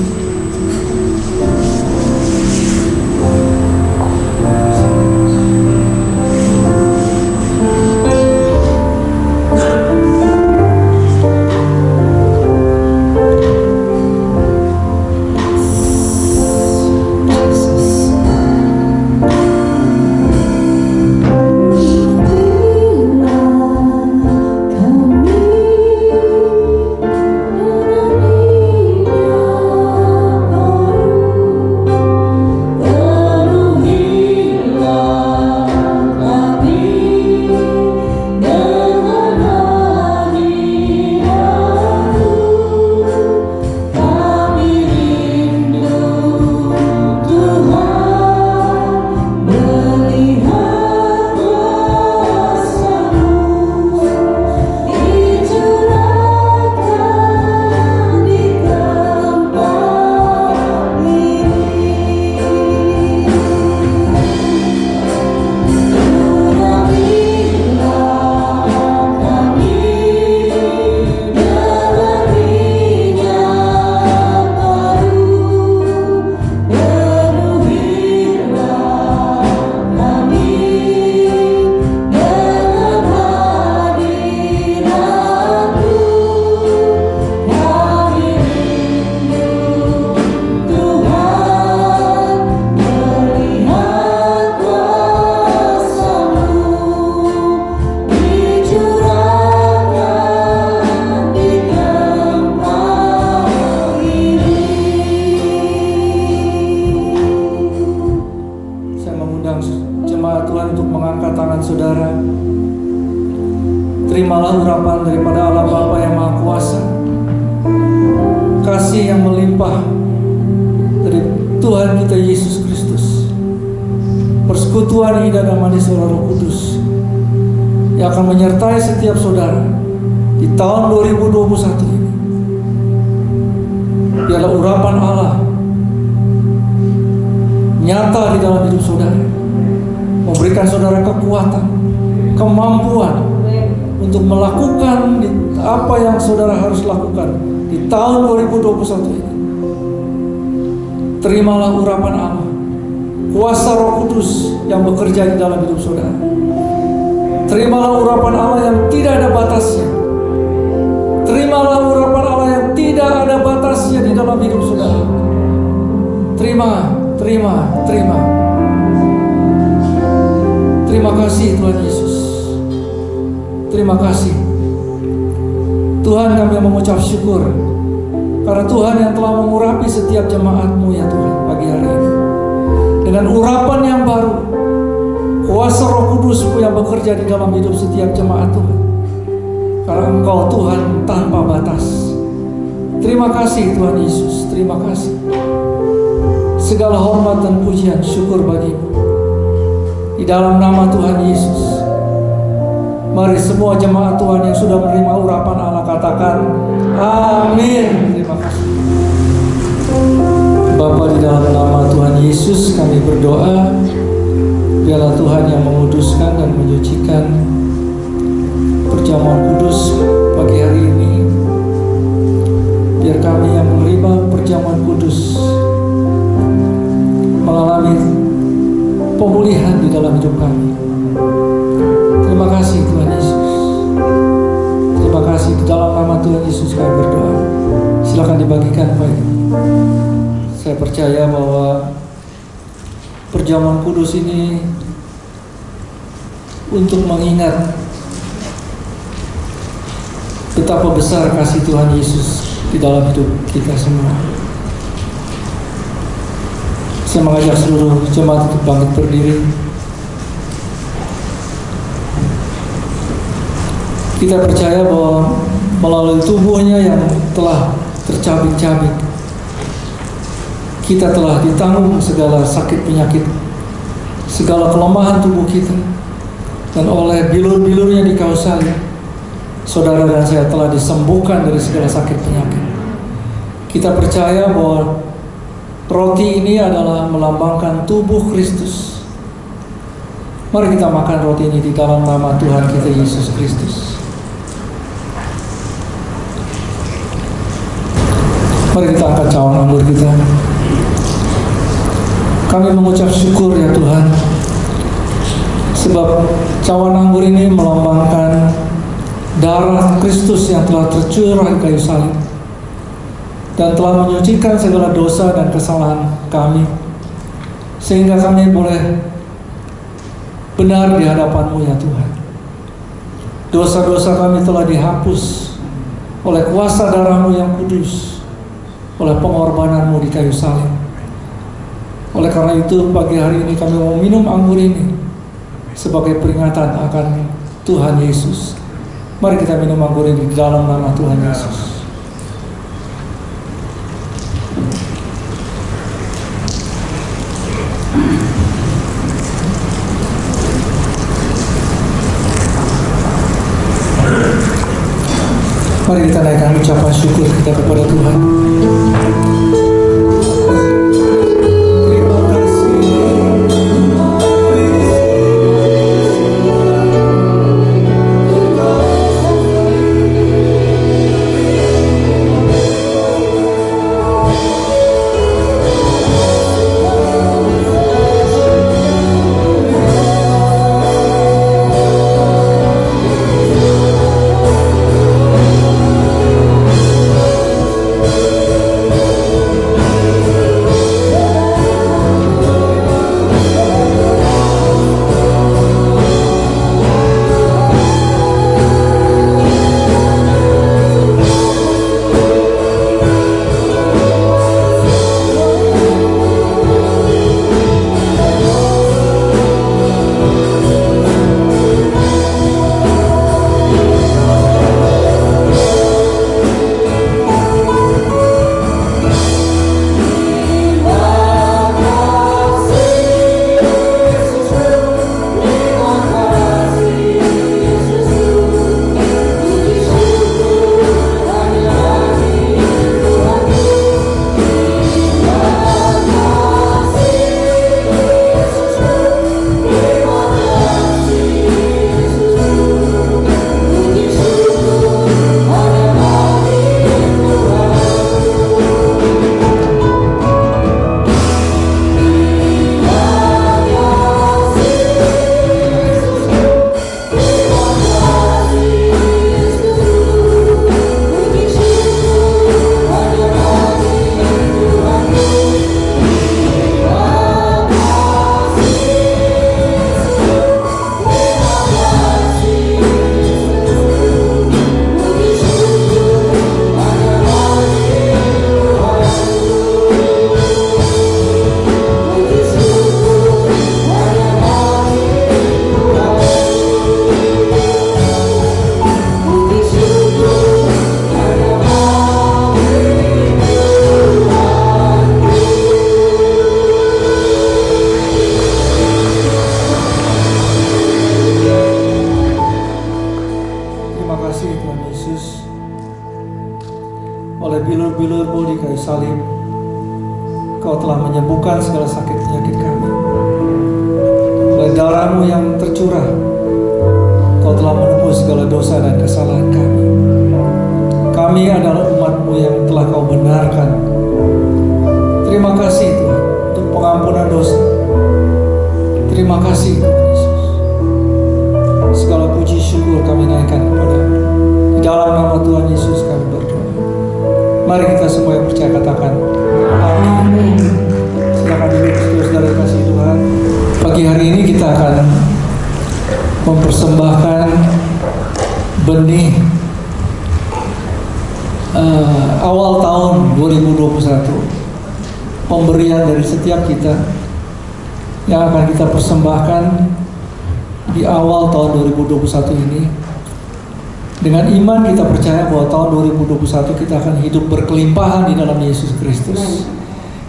terimalah urapan daripada Allah Bapa yang Maha Kuasa, kasih yang melimpah dari Tuhan kita Yesus Kristus, persekutuan indah dan manis Roh Kudus yang akan menyertai setiap saudara di tahun 2021 ini. Biarlah urapan Allah nyata di dalam hidup saudara, memberikan saudara kekuatan, kemampuan untuk melakukan apa yang saudara harus lakukan di tahun 2021 ini. Terimalah urapan Allah, kuasa Roh Kudus yang bekerja di dalam hidup saudara. Terimalah urapan Allah yang tidak ada batasnya. Terimalah urapan Allah yang tidak ada batasnya di dalam hidup saudara. Terima. Terima kasih Tuhan Yesus. Terima kasih Tuhan, kami mengucap syukur karena Tuhan yang telah mengurapi setiap jemaat-Mu ya Tuhan pagi hari ini dengan urapan yang baru, kuasa Roh Kudus-Mu yang bekerja di dalam hidup setiap jemaat Tuhan, karena Engkau Tuhan tanpa batas. Terima kasih Tuhan Yesus, terima kasih. Segala hormat dan pujian syukur bagi-Mu di dalam nama Tuhan Yesus. Mari semua jemaat Tuhan yang sudah menerima urapan Allah katakan amin. Terima kasih. Bapa, di dalam nama Tuhan Yesus kami berdoa, biarlah Tuhan yang menguduskan dan menyucikan perjamuan kudus pagi hari ini. Biar kami yang menerima perjamuan kudus mengalami pemulihan di dalam hidup kami. Terima kasih Tuhan Yesus. Terima kasih, di dalam nama Tuhan Yesus kami berdoa. Silakan dibagikan Pak. Saya percaya bahwa perjamuan kudus ini untuk mengingat betapa besar kasih Tuhan Yesus di dalam hidup kita semua. Saya mengajak seluruh jemaat untuk bangkit berdiri. Kita percaya bahwa melalui tubuhnya yang telah tercabik-cabik, kita telah ditanggung segala sakit penyakit, segala kelemahan tubuh kita, dan oleh bilur-bilurnya di kayu salib, saudara dan saya telah disembuhkan dari segala sakit penyakit. Kita percaya bahwa roti ini adalah melambangkan tubuh Kristus. Mari kita makan roti ini di dalam nama Tuhan kita Yesus Kristus. Mari kita angkat cawan anggur kita. Kami mengucap syukur ya Tuhan, sebab cawan anggur ini melambangkan darah Kristus yang telah tercurah di kayu salib dan telah menyucikan segala dosa dan kesalahan kami, sehingga kami boleh benar di hadapan-Mu ya Tuhan. Dosa-dosa kami telah dihapus oleh kuasa darah-Mu yang kudus, oleh pengorbanan-Mu di kayu salib. Oleh karena itu pagi hari ini kami mau minum anggur ini sebagai peringatan akan Tuhan Yesus. Mari kita minum anggur ini di dalam nama Tuhan Yesus. Mari kita naikkan ucapan syukur kita kepada Tuhan. Terima kasih. bilur-bilur-Mu di kayu salib, Kau telah menyembuhkan segala sakit penyakit kami. Oleh darah-Mu yang tercurah, Kau telah menebus segala dosa dan kesalahan kami. Kami adalah umat-Mu yang telah Kau benarkan. Terima kasih Tuhan untuk pengampunan dosa. Terima kasih Tuhan Yesus. Segala puji syukur kami naikkan kepada-Mu. Di dalam nama Tuhan Yesus kami berdoa. Mari kita semua yang percaya katakan amin. Silakan duduk saudara kasih Tuhan. Pagi hari ini kita akan mempersembahkan benih awal tahun 2021. Pemberian dari setiap kita yang akan kita persembahkan di awal tahun 2021 ini. Dengan iman kita percaya bahwa tahun 2021 kita akan hidup berkelimpahan di dalam Yesus Kristus.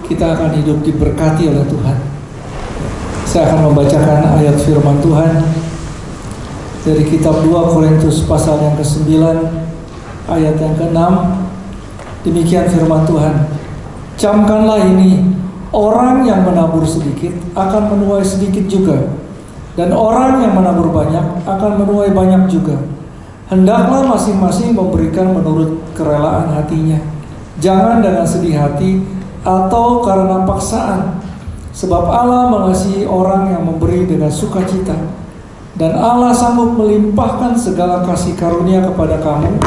Kita akan hidup diberkati oleh Tuhan. Saya akan membacakan ayat firman Tuhan dari kitab 2 Korintus pasal yang ke-9 ayat yang ke-6. Demikian firman Tuhan. Camkanlah ini, orang yang menabur sedikit akan menuai sedikit juga, dan orang yang menabur banyak akan menuai banyak juga. Hendaklah masing-masing memberikan menurut kerelaan hatinya, jangan dengan sedih hati atau karena paksaan, sebab Allah mengasihi orang yang memberi dengan sukacita, dan Allah sanggup melimpahkan segala kasih karunia kepada kamu,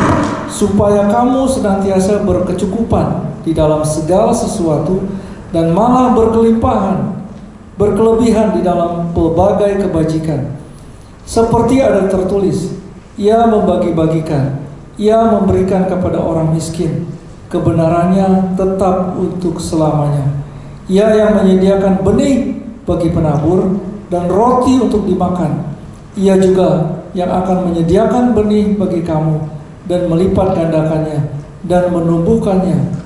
supaya kamu senantiasa berkecukupan di dalam segala sesuatu dan malah berkelebihan di dalam pelbagai kebajikan. Seperti ada tertulis, Ia membagi-bagikan, Ia memberikan kepada orang miskin, kebenarannya tetap untuk selamanya. Ia yang menyediakan benih bagi penabur dan roti untuk dimakan. Ia juga yang akan menyediakan benih bagi kamu dan melipat gandakannya dan menumbuhkannya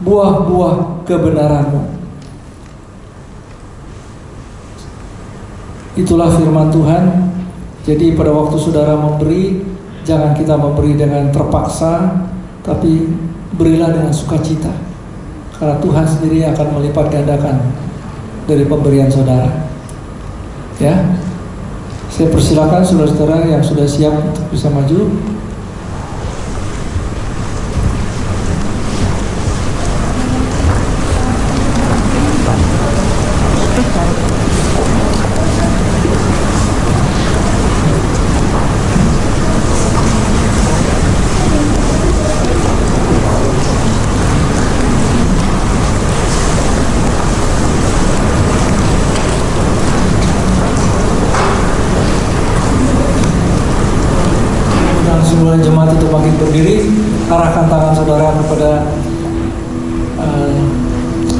buah-buah kebenaranmu. Itulah firman Tuhan. Jadi pada waktu saudara memberi, jangan kita memberi dengan terpaksa, tapi berilah dengan sukacita, karena Tuhan sendiri akan melipat gandakan dari pemberian saudara. Ya, saya persilakan saudara-saudara yang sudah siap untuk bisa maju. Jemaat itu bangkit berdiri, arahkan tangan saudara kepada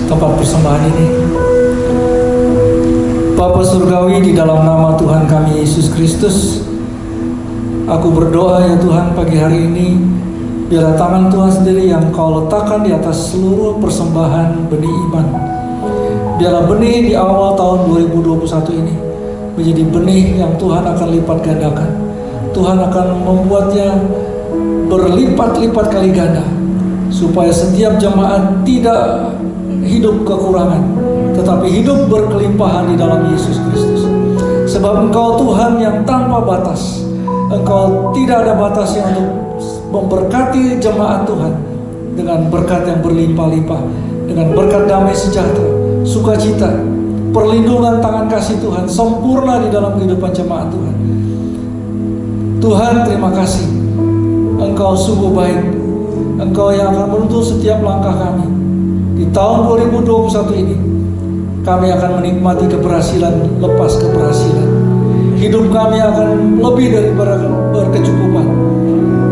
tempat persembahan ini. Bapa Surgawi, di dalam nama Tuhan kami Yesus Kristus, aku berdoa ya Tuhan pagi hari ini, biarlah tangan Tuhan sendiri yang Kau letakkan di atas seluruh persembahan benih iman. Biarlah benih di awal tahun 2021 ini menjadi benih yang Tuhan akan lipat gandakan. Tuhan akan membuatnya berlipat-lipat kali ganda, supaya setiap jemaat tidak hidup kekurangan, tetapi hidup berkelimpahan di dalam Yesus Kristus. Sebab Engkau Tuhan yang tanpa batas. Engkau tidak ada batasnya untuk memberkati jemaat Tuhan dengan berkat yang berlimpah-limpah, dengan berkat damai sejahtera, sukacita, perlindungan tangan kasih Tuhan sempurna di dalam kehidupan jemaat Tuhan. Tuhan, terima kasih. Engkau sungguh baik. Engkau yang akan menuntun setiap langkah kami. Di tahun 2021 ini, kami akan menikmati keberhasilan lepas keberhasilan. Hidup kami akan lebih daripada berkecukupan.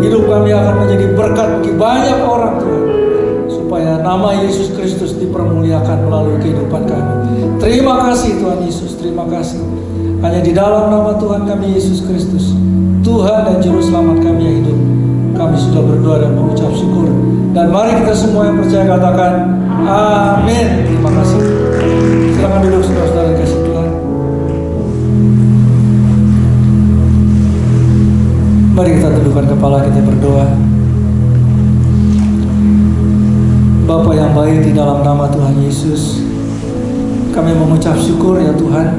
Hidup kami akan menjadi berkat bagi banyak orang, Tuhan, supaya nama Yesus Kristus dipermuliakan melalui kehidupan kami. Terima kasih Tuhan Yesus, terima kasih. Hanya di dalam nama Tuhan kami Yesus Kristus, Tuhan dan Juru Selamat kami yang hidup, kami sudah berdoa dan mengucap syukur. Dan mari kita semua yang percaya katakan amin. Terima kasih. Silakan duduk saudara-saudara kasih Tuhan. Mari kita tundukkan kepala, kita berdoa. yang baik, di dalam nama Tuhan Yesus, kami mengucap syukur ya Tuhan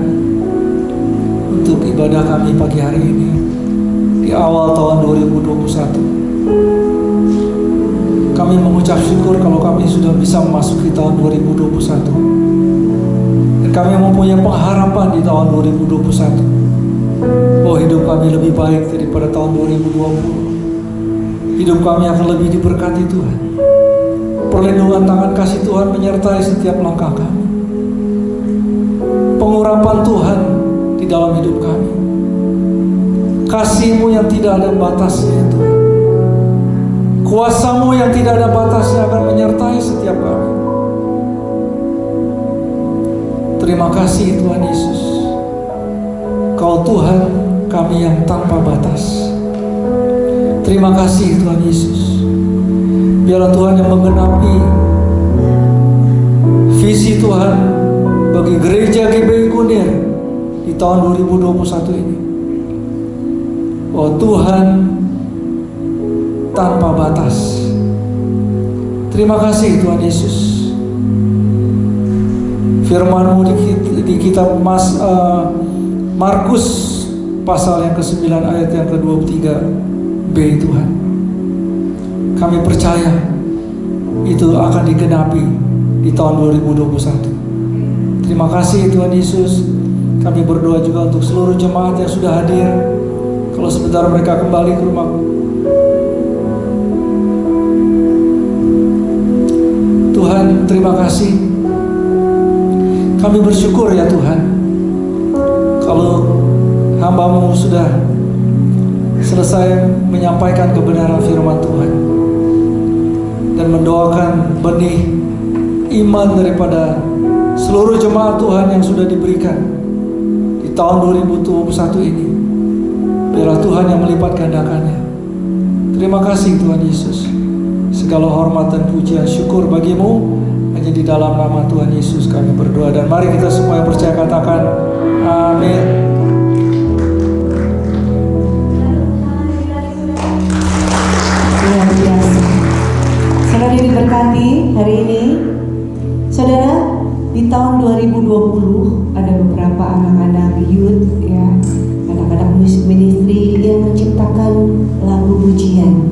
untuk ibadah kami pagi hari ini di awal tahun 2021. Kami mengucap syukur kalau kami sudah bisa memasuki tahun 2021, dan kami mempunyai pengharapan di tahun 2021 bahwa hidup kami lebih baik daripada tahun 2020. Hidup kami akan lebih diberkati Tuhan. Perlindungan tangan kasih Tuhan menyertai setiap langkah kami. Pengurapan Tuhan di dalam hidup kami. Kasih-Mu yang tidak ada batasnya Tuhan. Kuasa-Mu yang tidak ada batasnya akan menyertai setiap kami. Terima kasih Tuhan Yesus. Kau Tuhan kami yang tanpa batas. Terima kasih Tuhan Yesus. Biarlah Tuhan yang menggenapi visi Tuhan bagi gereja GBI Kunir di tahun 2021 ini. Oh Tuhan tanpa batas. Terima kasih Tuhan Yesus. Firman-Mu di kitab Markus pasal yang ke-9 ayat yang ke-23b Tuhan. Kami percaya itu akan digenapi di tahun 2021. Terima kasih Tuhan Yesus. Kami berdoa juga untuk seluruh jemaat yang sudah hadir. Kalau sebentar mereka kembali ke rumah. Tuhan, terima kasih. Kami bersyukur ya Tuhan, kalau hamba-Mu sudah selesai menyampaikan kebenaran firman Tuhan dan mendoakan benih iman daripada seluruh jemaat Tuhan yang sudah diberikan di tahun 2021 ini. Biarlah Tuhan yang melipat gandakannya. Terima kasih Tuhan Yesus. Segala hormat dan pujian syukur bagi-Mu. Hanya di dalam nama Tuhan Yesus kami berdoa, dan mari kita semua yang percaya katakan amin. Luar biasa. Saudara diberkati hari ini. Saudara, di tahun 2020 ada beberapa anak-anak youth ya, anak-anak ministry yang menciptakan lagu pujian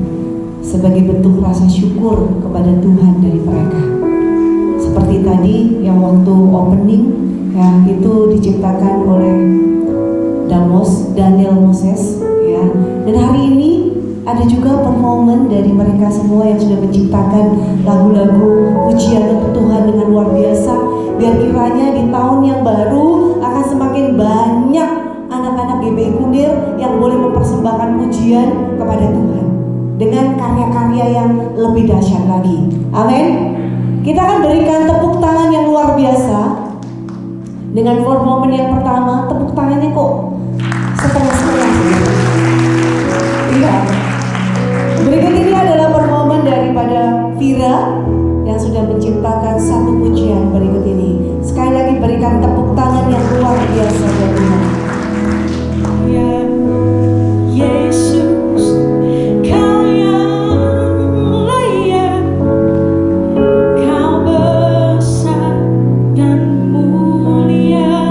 sebagai bentuk rasa syukur kepada Tuhan dari mereka. Seperti tadi yang waktu opening ya, itu diciptakan oleh Daniel Moses ya. Dan hari ini ada juga performan dari mereka semua yang sudah menciptakan lagu-lagu pujian untuk Tuhan dengan luar biasa. Biar kiranya di tahun yang baru akan semakin banyak anak-anak GBI Kunir yang boleh mempersembahkan pujian kepada Tuhan dengan karya-karya yang lebih dahsyat lagi. Amin. Kita akan berikan tepuk tangan yang luar biasa dengan performan yang pertama. Tepuk tangannya kok setengah-setengah. Iya. Berikut ini adalah performan daripada Vira yang sudah menciptakan satu pujian berikut ini. Sekali lagi berikan tepuk tangan yang luar biasa buat Tuhan. Ya, Yesus, Kau yang layak, Kau besar dan mulia.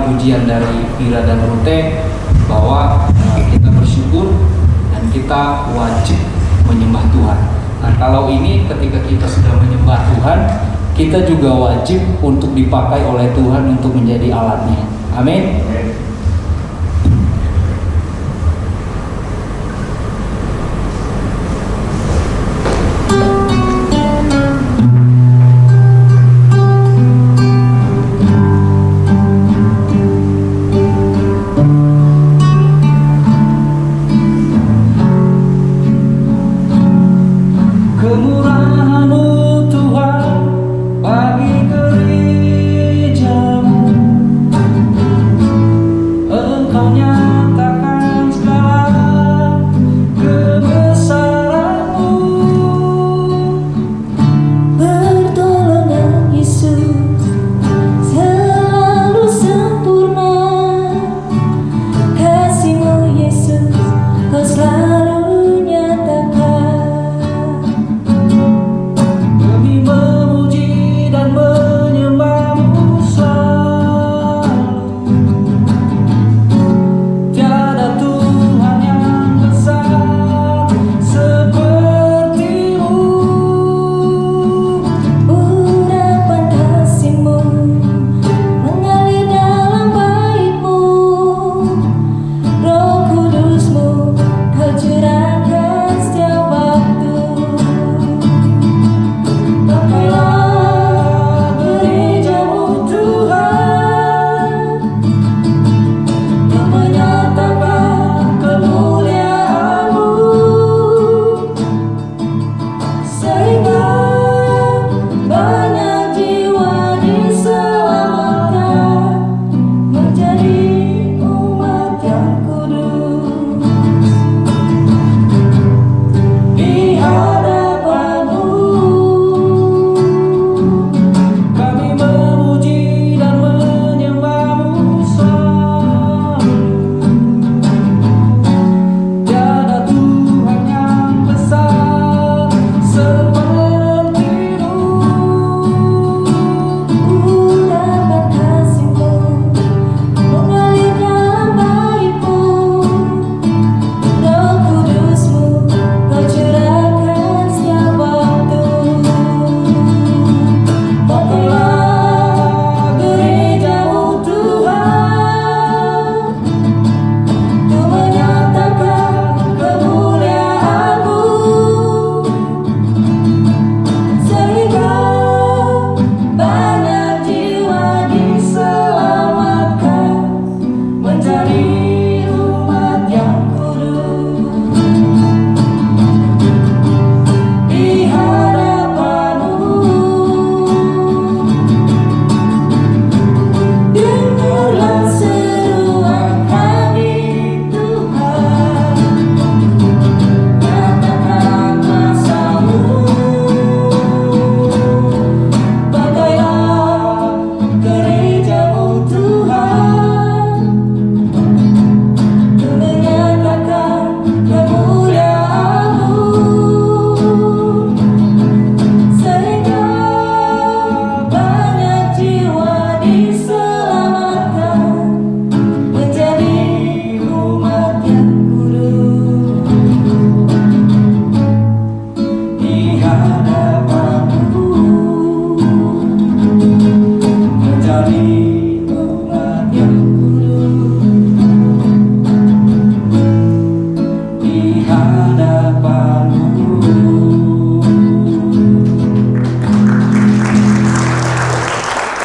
pujian dari Ira dan Rute bahwa kita bersyukur dan kita wajib menyembah Tuhan. Nah, kalau ini ketika kita sudah menyembah Tuhan, kita juga wajib untuk dipakai oleh Tuhan untuk menjadi alatnya. Amin.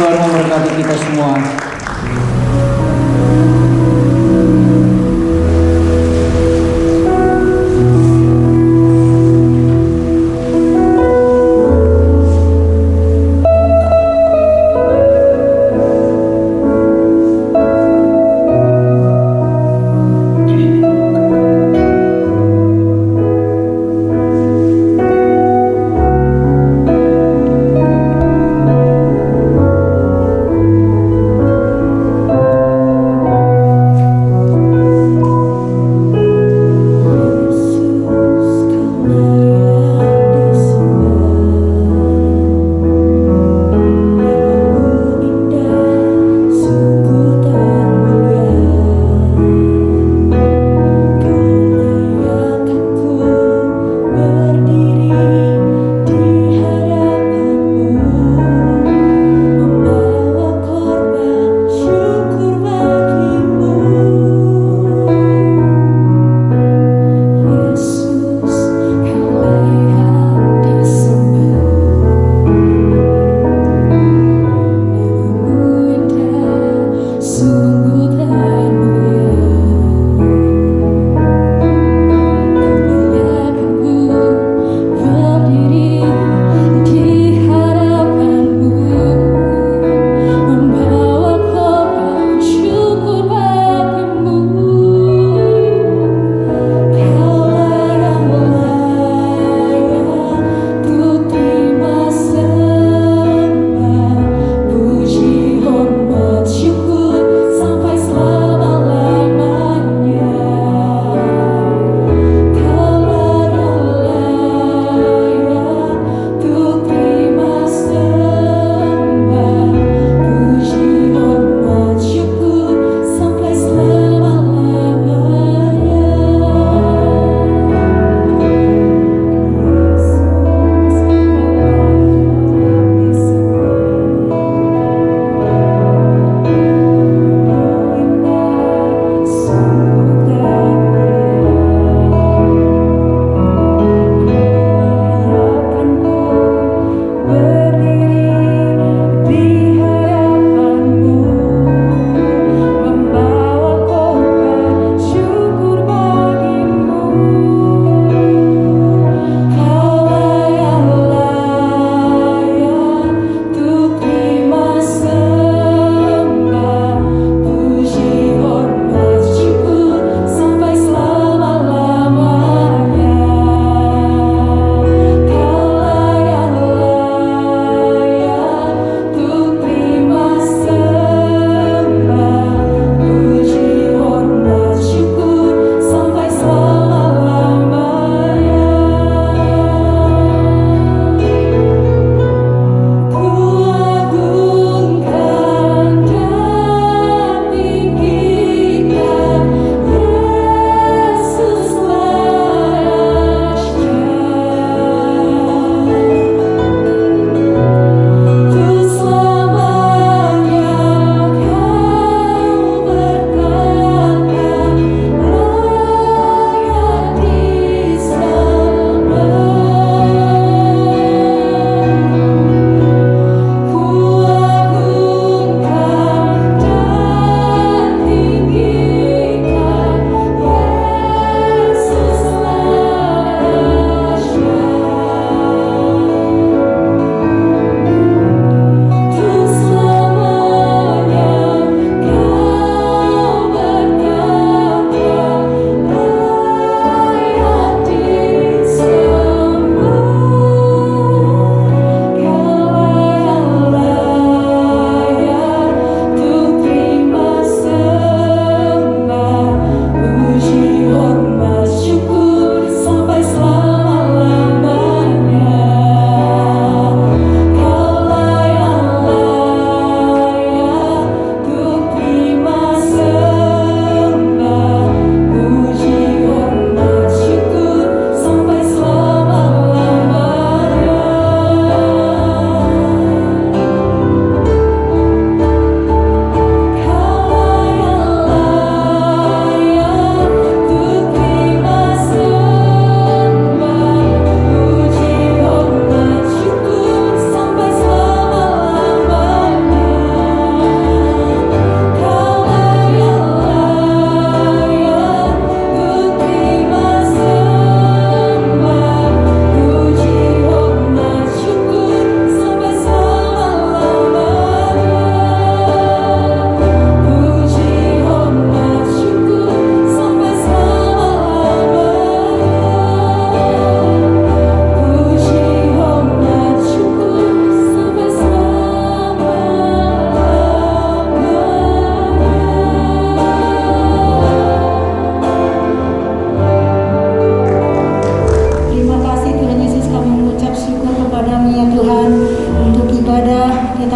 Tuhan memberkati kita semua.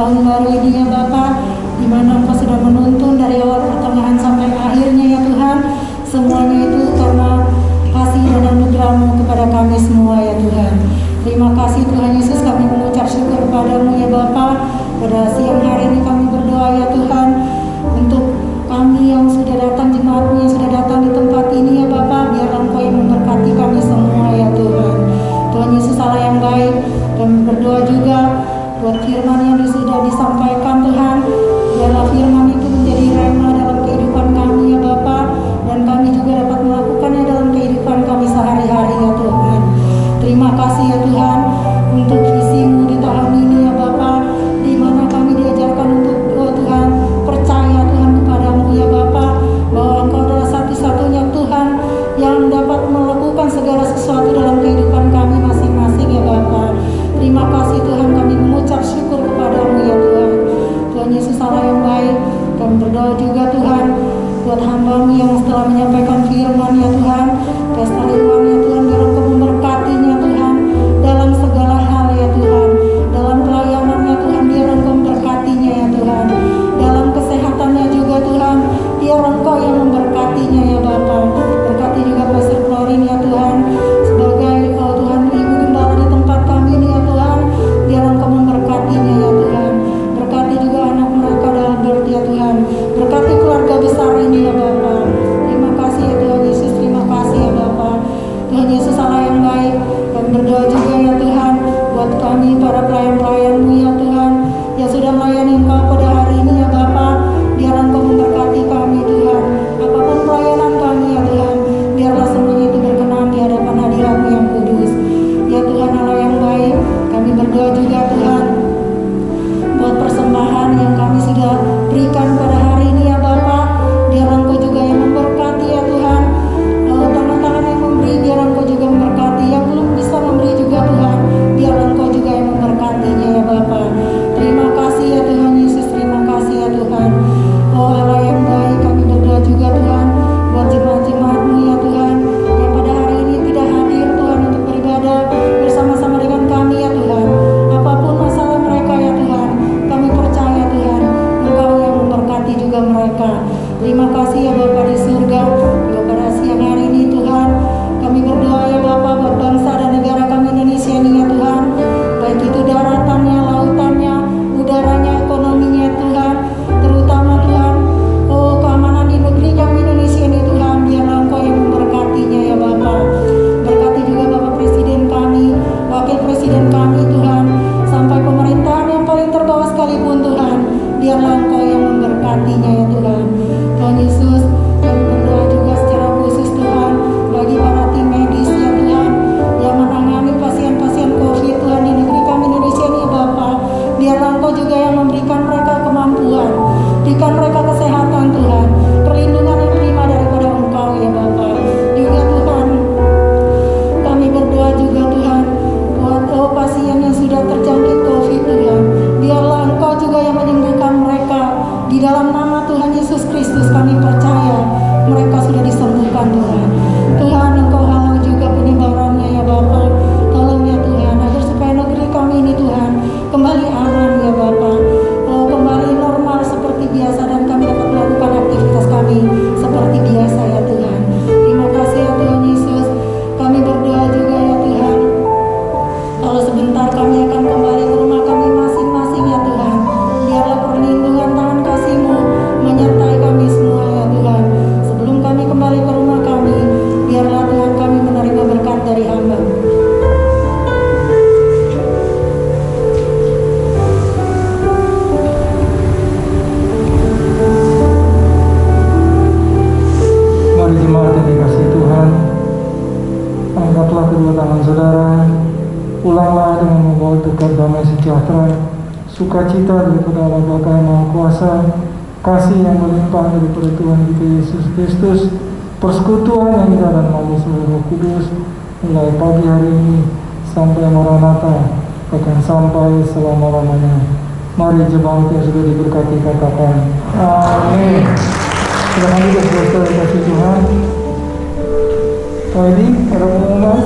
tahun baru ini ya Bapak, di mana Engkau sudah menuntun dari awal pertengahan sampai akhirnya ya Tuhan. Semuanya itu karena kasih dan anugerah-Mu kepada kami semua ya Tuhan. Terima kasih Tuhan Yesus, kami mengucap syukur kepadamu ya Bapa. Pada siang hari ini kami berdoa ya Tuhan untuk kami yang sudah datang, jemaat-Mu yang sudah datang di tempat ini ya Bapa. Biar Engkau yang memberkati kami semua ya Tuhan. Tuhan Yesus Allah yang baik, kami berdoa juga buat firman yang sudah disampaikan Tuhan. Biarlah firman itu menjadi rema dalam kehidupan kami ya Bapa, dan kami juga dapat melakukannya dalam kehidupan kami sehari-hari ya Tuhan. Terima kasih ya Tuhan untuk visi-Mu di tahun ini ya Bapa, di mana kami diajarkan untuk Tuhan percaya Tuhan kepadamu ya Bapa, bahwa Engkau adalah satu-satunya Tuhan yang dapat melakukan segala sesuatu dalam kehidupan kami masing-masing ya Bapa. Terima kasih Tuhan, kami mengucap syukur kepadamu ya Tuhan. Tuhan Yesus Allah yang baik, kami berdoa juga Tuhan buat hamba-Mu yang setelah menyampaikan firman ya Tuhan, pesta firman ya Tuhan, biar Engkau memberkatinya Tuhan dalam segala hal ya Tuhan, dalam pelayanannya Tuhan, biar Engkau memberkatinya ya Tuhan, dalam kesehatannya juga Tuhan, biar Engkau yang memberkatinya ya Bapa. Berkati juga Pastor Florin ya Tuhan, sebagai Tuhan Ibu Gembala di tempat kami ini ya Tuhan, biar Engkau memberkatinya ya Tuhan. Berkati juga anak mereka dalam berarti ya Tuhan, berkati keluarga besar ini ya Bapa. Terima kasih ya Tuhan Yesus, terima kasih ya Bapa. Tuhan Yesus Allah yang baik, kami berdoa juga ya Tuhan buat kami para pelayan-pelayan-Mu ya Tuhan, yang sudah melayani Engkau pada hari ini ya Bapa. Biar Engkau memberkati kami Tuhan, apapun pelayanan kami ya Tuhan, biarlah semuanya itu berkenan di hadapan hadirat-Mu yang kudus. Ya Tuhan Allah yang baik, kami berdoa juga Tuhan buat persembahan yang kami sudah berikan pada hari ini ya Bapa. Biar Engkau juga yang memberkati ya Tuhan, tangan-tangan yang memberi biar Engkau juga memberkati, yang belum bisa memberi juga Tuhan, biar Engkau juga yang memberkatinya ya Bapa. Terima kasih ya Tuhan Yesus, terima kasih ya Tuhan. Oh Allah yang baik, kami berdoa juga Tuhan buat jemaat-jemaat-Mu ya Tuhan, yang pada hari ini tidak hadir Tuhan untuk beribadah bersama-sama dengan kami ya Tuhan. Apapun masalah mereka ya Tuhan, kami percaya Tuhan Engkau yang memberkati juga mereka. Terima kasih ya Bapa di surga. Juga pada siang hari ini Tuhan, kami berdoa ya Bapa buat bangsa dan negara kami Indonesia ini ya Tuhan, baik itu daratannya, lautannya, udaranya, ekonominya Tuhan, terutama Tuhan keamanan di negeri kami Indonesia ini Tuhan, biarlah Engkau yang memberkatinya ya Bapa. Berkati juga Bapak Presiden kami, Wakil Presiden kami Tuhan, sampai pemerintahan yang paling terbawah sekalipun Tuhan, biarlah Engkau yang memberkatinya ya Tuhan. Tuhan Yesus, kami berdoa juga secara khusus Tuhan bagi para tim medis ya Tuhan, yang menangani pasien-pasien COVID Tuhan di negeri kami Indonesia ini ya Bapa. Biarlah Engkau juga yang memberikan mereka kemampuan, berikan mereka kesehatan Tuhan, perlindungan yang prima daripada Engkau ya Bapa. Juga Tuhan, kami berdoa juga Tuhan buat pasien yang sudah terjangkit COVID Tuhan, biarlah Engkau juga yang menyembuhkan mereka. Di dalam nama Tuhan Yesus Kristus kami percaya mereka sudah disembuhkan Tuhan. Tuhan Engkau halau juga penyebarannya ya Bapa. Tolong ya Tuhan, agar supaya negeri kami ini Tuhan kembali aman ya Bapa, kembali normal seperti biasa, dan kami dapat melakukan aktivitas kami seperti biasa ya Tuhan. Terima kasih ya Tuhan Yesus. Kami berdoa juga ya Tuhan, kalau sebentar kami akan kembali ke rumah kami masing-masing ya Tuhan, biarlah perlindungan tangan kasih-Mu menyertai kami semua ya Tuhan. Sebelum kami kembali ke rumah kami, biarlah Tuhan kami menerima berkat dari Hamba-Mu. Mari jemaat yang dikasihi Tuhan, angkatlah kedua tangan saudara, ulanglah dengan membawa dekat damai sejahtera, sukacita daripada Allah Bapa yang Maha Kuasa, kasih yang melimpah daripada Tuhan kita Yesus Kristus, persekutuan yang kita dan manis Roh Kudus, mulai pagi hari ini sampai Maranatha, bahkan sampai selama-lamanya. Mari jemaat yang sudah diberkati katakan amin. Silakan juga saudara kasih Tuhan. Pak Edi, ada pengumuman?